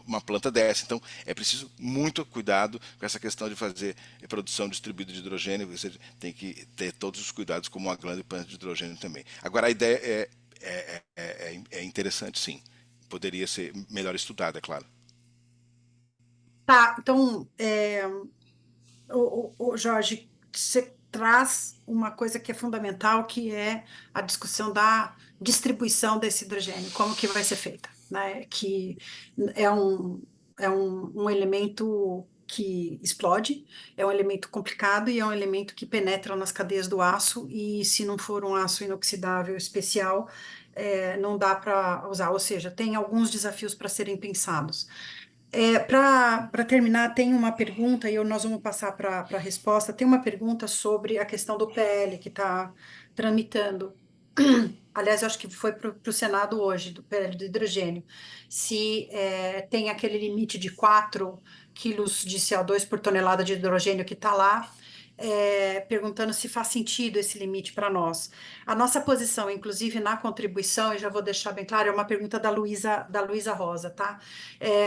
uma planta dessa. Então, é preciso muito cuidado com essa questão de fazer produção distribuída de hidrogênio. Você tem que ter todos os cuidados como uma grande planta de hidrogênio também. Agora, a ideia é interessante, sim. Poderia ser melhor estudada, é claro. Tá, então, Jorge, você traz uma coisa que é fundamental, que é a discussão da distribuição desse hidrogênio, como que vai ser feita, né? Que é um elemento que explode, é um elemento complicado e é um elemento que penetra nas cadeias do aço, e se não for um aço inoxidável especial, não dá para usar, ou seja, tem alguns desafios para serem pensados. Para terminar, tem uma pergunta, e nós vamos passar para a resposta. Tem uma pergunta sobre a questão do PL que está tramitando. Aliás, eu acho que foi para o Senado hoje, do PL do hidrogênio. Se tem aquele limite de 4 quilos de CO2 por tonelada de hidrogênio que está lá, perguntando se faz sentido esse limite para nós. A nossa posição, inclusive na contribuição, e já vou deixar bem claro, é uma pergunta da Luísa Rosa, tá?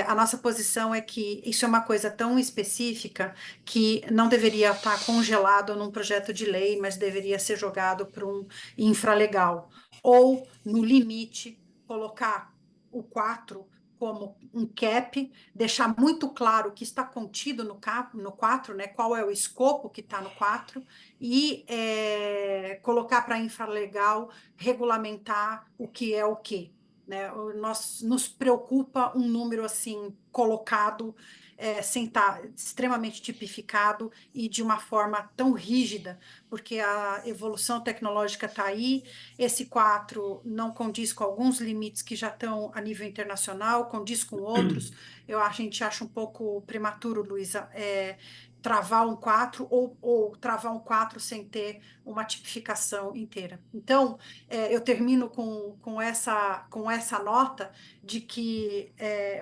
A nossa posição é que isso é uma coisa tão específica que não deveria estar congelado num projeto de lei, mas deveria ser jogado para um infralegal. Ou, no limite, colocar o 4 como um cap, deixar muito claro o que está contido no 4, né, qual é o escopo que está no 4, e colocar para infralegal regulamentar o que é o quê. Né? Nos preocupa um número assim colocado, sem estar extremamente tipificado e de uma forma tão rígida, porque a evolução tecnológica está aí. Esse 4 não condiz com alguns limites que já estão a nível internacional, condiz com outros. A gente acha um pouco prematuro, Luísa, travar um 4 ou travar um 4 sem ter uma tipificação inteira. Então, eu termino com essa nota de que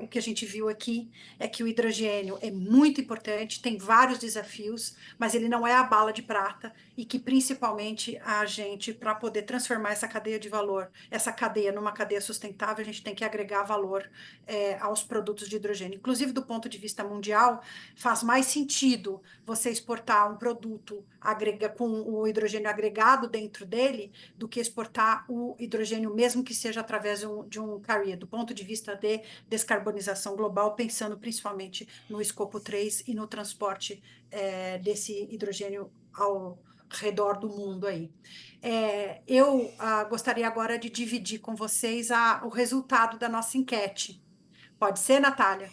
o que a gente viu aqui é que o hidrogênio é muito importante, tem vários desafios, mas ele não é a bala de prata, e que principalmente a gente, para poder transformar essa cadeia de valor, essa cadeia numa cadeia sustentável, a gente tem que agregar valor aos produtos de hidrogênio. Inclusive, do ponto de vista mundial, faz mais sentido você exportar um produto com o hidrogênio agregado dentro dele do que exportar o hidrogênio, mesmo que seja através de um carrier, do ponto de vista de descarbonização global, pensando principalmente no escopo 3 e no transporte desse hidrogênio ao redor do mundo aí. Eu gostaria agora de dividir com vocês o resultado da nossa enquete. Pode ser, Natália?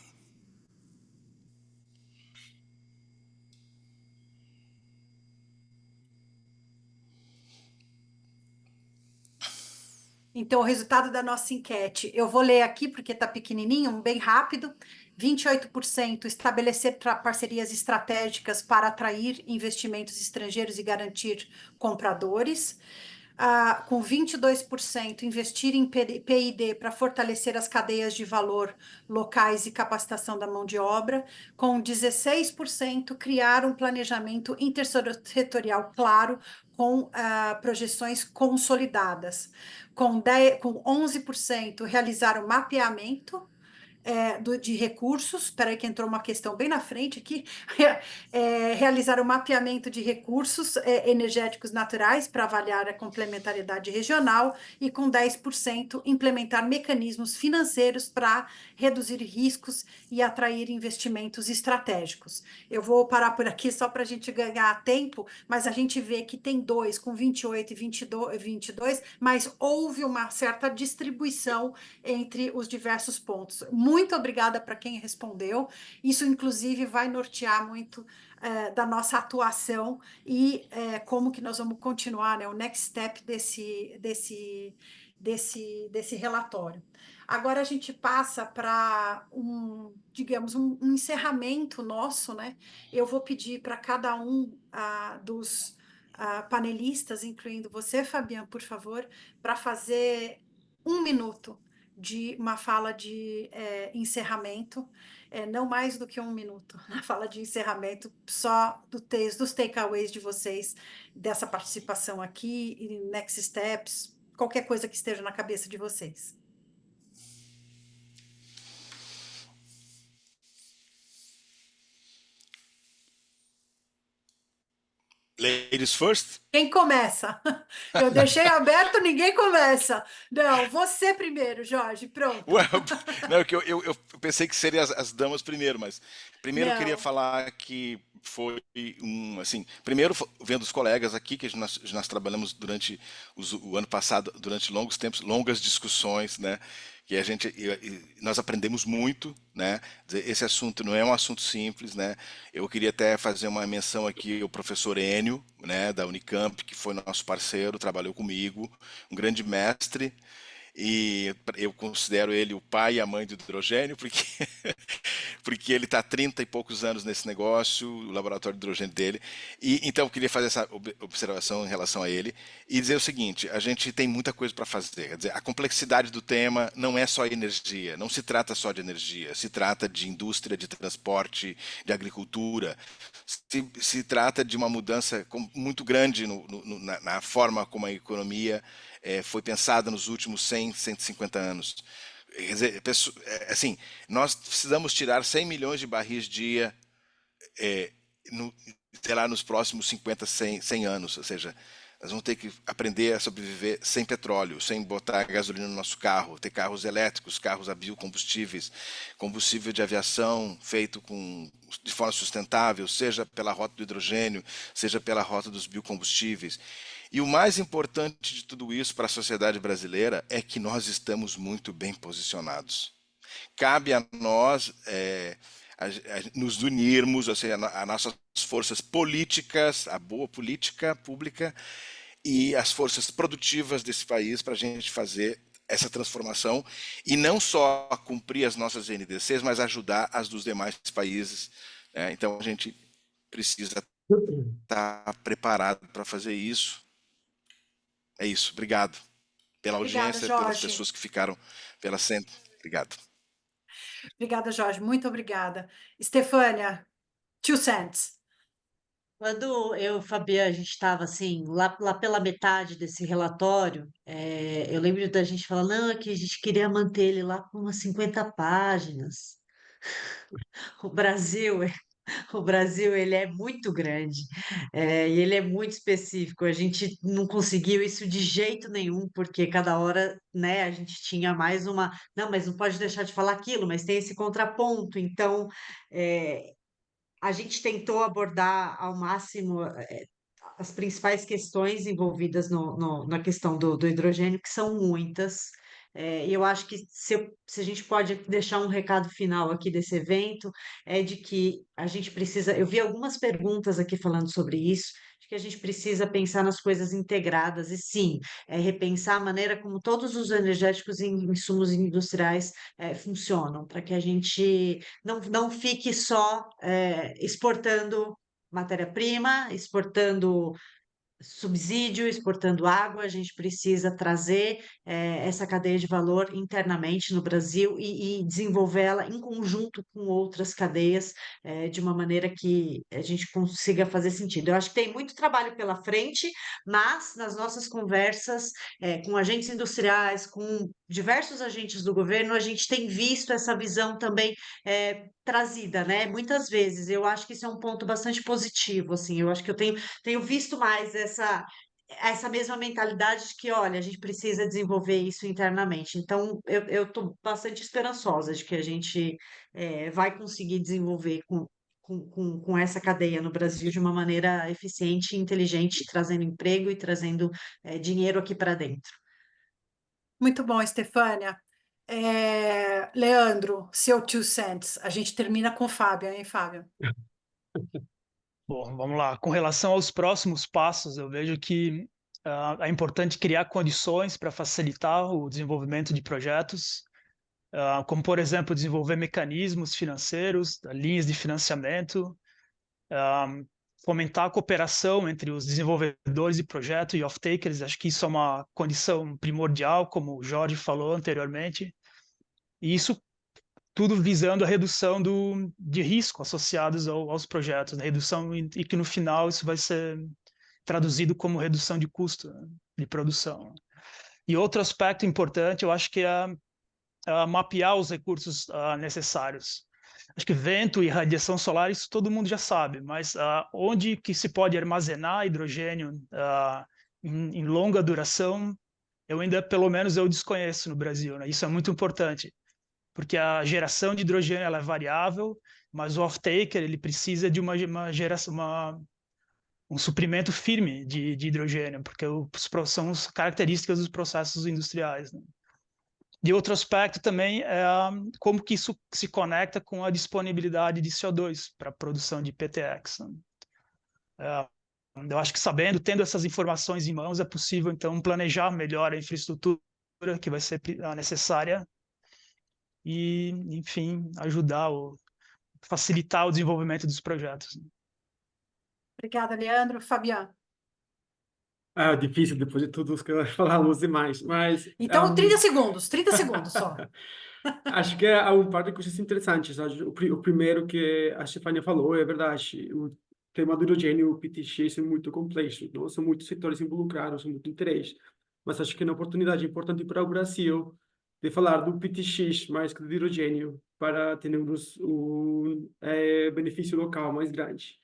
Então, o resultado da nossa enquete, eu vou ler aqui porque está pequenininho, bem rápido. 28% estabelecer parcerias estratégicas para atrair investimentos estrangeiros e garantir compradores. Com 22%, investir em P&D para fortalecer as cadeias de valor locais e capacitação da mão de obra. Com 16%, criar um planejamento intersetorial claro com projeções consolidadas. Com 11%, realizar o mapeamento de recursos. Espera aí que entrou uma questão bem na frente aqui. Realizar o mapeamento de recursos energéticos naturais para avaliar a complementariedade regional e, com 10%, implementar mecanismos financeiros para reduzir riscos e atrair investimentos estratégicos. Eu vou parar por aqui só para a gente ganhar tempo, mas a gente vê que tem 2 com 28 e 22, mas houve uma certa distribuição entre os diversos pontos. Muito obrigada para quem respondeu. Isso, inclusive, vai nortear muito da nossa atuação e como que nós vamos continuar, né, o next step desse relatório. Agora a gente passa para digamos, um encerramento nosso, né? Eu vou pedir para cada um dos panelistas, incluindo você, Fabiano, por favor, para fazer 1 minuto de uma fala de encerramento, não mais do que 1 minuto, na fala de encerramento, só dos takeaways de vocês, dessa participação aqui, e next steps, qualquer coisa que esteja na cabeça de vocês. Ladies first? Quem começa? Eu deixei aberto, ninguém começa. Não, você primeiro, Jorge, pronto. Well, não, que eu pensei que seria as damas primeiro, mas primeiro eu queria Não. falar que foi assim, primeiro vendo os colegas aqui, que nós trabalhamos durante o ano passado, durante longos tempos, longas discussões, né? Que nós aprendemos muito, né? Esse assunto não é um assunto simples, né? Eu queria até fazer uma menção aqui ao professor Enio, né, da Unicamp, que foi nosso parceiro, trabalhou comigo, um grande mestre, e eu considero ele o pai e a mãe do hidrogênio, porque porque ele está há 30 e poucos anos nesse negócio, o laboratório de hidrogênio dele. E então eu queria fazer essa observação em relação a ele e dizer o seguinte: a gente tem muita coisa para fazer. Quer dizer, a complexidade do tema não é só energia, não se trata só de energia, se trata de indústria, de transporte, de agricultura. Se trata de uma mudança muito grande na forma como a economia foi pensada nos últimos 100, 150 anos. Quer dizer, assim, nós precisamos tirar 100 milhões de barris dia, sei lá, nos próximos 50, 100 anos. Ou seja, nós vamos ter que aprender a sobreviver sem petróleo, sem botar gasolina no nosso carro, ter carros elétricos, carros a biocombustíveis, combustível de aviação feito de forma sustentável, seja pela rota do hidrogênio, seja pela rota dos biocombustíveis. E o mais importante de tudo isso para a sociedade brasileira é que nós estamos muito bem posicionados. Cabe a nós nos unirmos, ou seja, as nossas forças políticas, a boa política pública e as forças produtivas desse país para a gente fazer essa transformação e não só cumprir as nossas NDCs, mas ajudar as dos demais países. Então a gente precisa estar preparado para fazer isso. É isso, obrigado pela audiência, Obrigada, pelas Jorge. pessoas que ficaram pela centro. Obrigado. Obrigada, Jorge, muito obrigada. Estefânia, 2 cents. Quando eu e o Fabiano, a gente estava assim, lá pela metade desse relatório, eu lembro da gente falar, não, é que a gente queria manter ele lá com umas 50 páginas. O Brasil, o Brasil, ele é muito grande, e ele é muito específico. A gente não conseguiu isso de jeito nenhum, porque cada hora, né, a gente tinha mais uma. Não, mas não pode deixar de falar aquilo, mas tem esse contraponto. Então, a gente tentou abordar ao máximo as principais questões envolvidas na questão do hidrogênio, que são muitas. E eu acho que se a gente pode deixar um recado final aqui desse evento, é de que a gente precisa. Eu vi algumas perguntas aqui falando sobre isso, de que a gente precisa pensar nas coisas integradas, e sim, repensar a maneira como todos os energéticos e insumos industriais funcionam, para que a gente não fique só exportando matéria-prima, exportando subsídio, exportando água. A gente precisa trazer essa cadeia de valor internamente no Brasil e desenvolvê-la em conjunto com outras cadeias, de uma maneira que a gente consiga fazer sentido. Eu acho que tem muito trabalho pela frente, mas nas nossas conversas com agentes industriais, com diversos agentes do governo, a gente tem visto essa visão também trazida, né? Muitas vezes. Eu acho que isso é um ponto bastante positivo, assim. Eu acho que eu tenho visto mais essa mesma mentalidade de que, olha, a gente precisa desenvolver isso internamente. Então, eu estou bastante esperançosa de que a gente vai conseguir desenvolver com essa cadeia no Brasil de uma maneira eficiente e inteligente, trazendo emprego e trazendo dinheiro aqui para dentro. Muito bom, Estefânia. Leandro, seu 2 cents. A gente termina com o Fábio, hein, Fábio? Bom, vamos lá. Com relação aos próximos passos, eu vejo que é importante criar condições para facilitar o desenvolvimento de projetos, como, por exemplo, desenvolver mecanismos financeiros, linhas de financiamento, fomentar a cooperação entre os desenvolvedores de projeto e off-takers. Acho que isso é uma condição primordial, como o Jorge falou anteriormente. E isso tudo visando a redução de risco associados aos projetos, né? Redução e que no final isso vai ser traduzido como redução de custo, né, de produção. E outro aspecto importante, eu acho que é mapear os recursos necessários. Acho que vento e radiação solar, isso todo mundo já sabe, mas onde que se pode armazenar hidrogênio em longa duração, eu ainda, pelo menos, eu desconheço no Brasil, né? Isso é muito importante, porque a geração de hidrogênio ela é variável, mas o off-taker ele precisa de uma geração, um suprimento firme de hidrogênio, porque são as características dos processos industriais, né? E outro aspecto também é como que isso se conecta com a disponibilidade de CO2 para a produção de PTX, né? Eu acho que tendo essas informações em mãos, é possível, então, planejar melhor a infraestrutura que vai ser necessária e, enfim, facilitar o desenvolvimento dos projetos. Obrigada, Leandro. Fabiano. Difícil depois de tudo que falamos e mais, mas Então, 30 segundos só. acho que há um par de coisas interessantes. Sabe? O primeiro que a Stefania falou é verdade. O tema do hidrogênio, o PTX, é muito complexo. Não? São muitos setores involucrados, são muito interesse. Mas acho que é uma oportunidade importante para o Brasil de falar do PTX mais que do hidrogênio para termos um benefício local mais grande.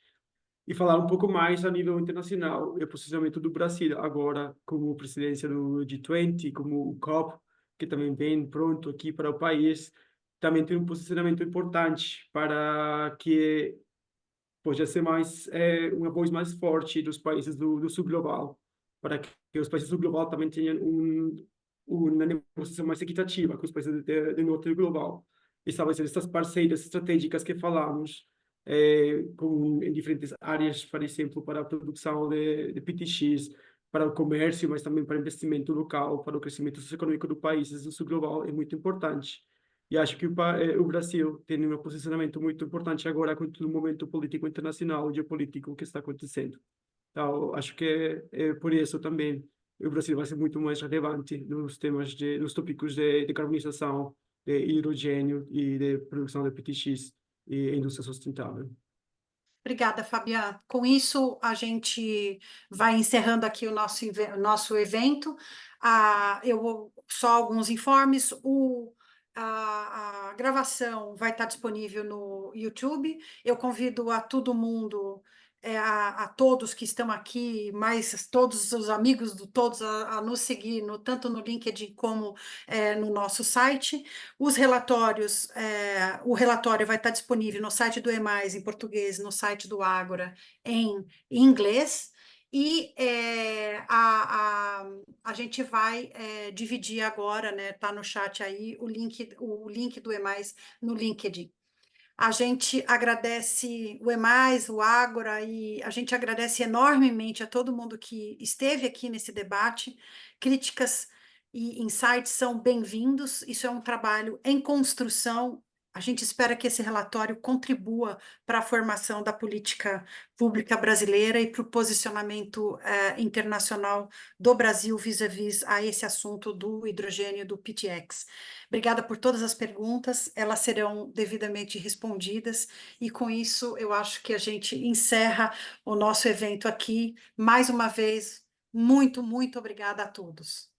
E falar um pouco mais a nível internacional, e o posicionamento do Brasil agora como presidência do G20, como o COP, que também vem pronto aqui para o país, também tem um posicionamento importante para que possa ser mais uma voz mais forte dos países do sul global, para que os países do global também tenham uma negociação mais equitativa com os países do norte do global. Estabelecer essas parcerias estratégicas que falamos, em diferentes áreas, por exemplo, para a produção de PTX, para o comércio, mas também para investimento local, para o crescimento socioeconômico do país do sul global, é muito importante. E acho que o Brasil tem um posicionamento muito importante agora com todo o momento político internacional, geopolítico que está acontecendo. Então, acho que é por isso também o Brasil vai ser muito mais relevante nos temas nos tópicos de decarbonização, de hidrogênio e de produção de PTX e indústria sustentável. Obrigada, Fabiana. Com isso, a gente vai encerrando aqui o nosso evento. Eu vou só alguns informes. A gravação vai estar disponível no YouTube. Eu convido a todo mundo, a todos que estão aqui, mais todos os amigos do todos, a nos seguir tanto no LinkedIn como no nosso site. Os relatórios, o relatório vai estar disponível no site do EMAIS em português, no site do Ágora em inglês. E a gente vai dividir agora, né? Tá no chat aí o link do EMAIS no LinkedIn. A gente agradece o EMAIS, o Ágora, e a gente agradece enormemente a todo mundo que esteve aqui nesse debate. Críticas e insights são bem-vindos. Isso é um trabalho em construção. A gente espera que esse relatório contribua para a formação da política pública brasileira e para o posicionamento internacional do Brasil vis-à-vis a esse assunto do hidrogênio do PTX. Obrigada por todas as perguntas, elas serão devidamente respondidas, e com isso eu acho que a gente encerra o nosso evento aqui. Mais uma vez, muito, muito obrigada a todos.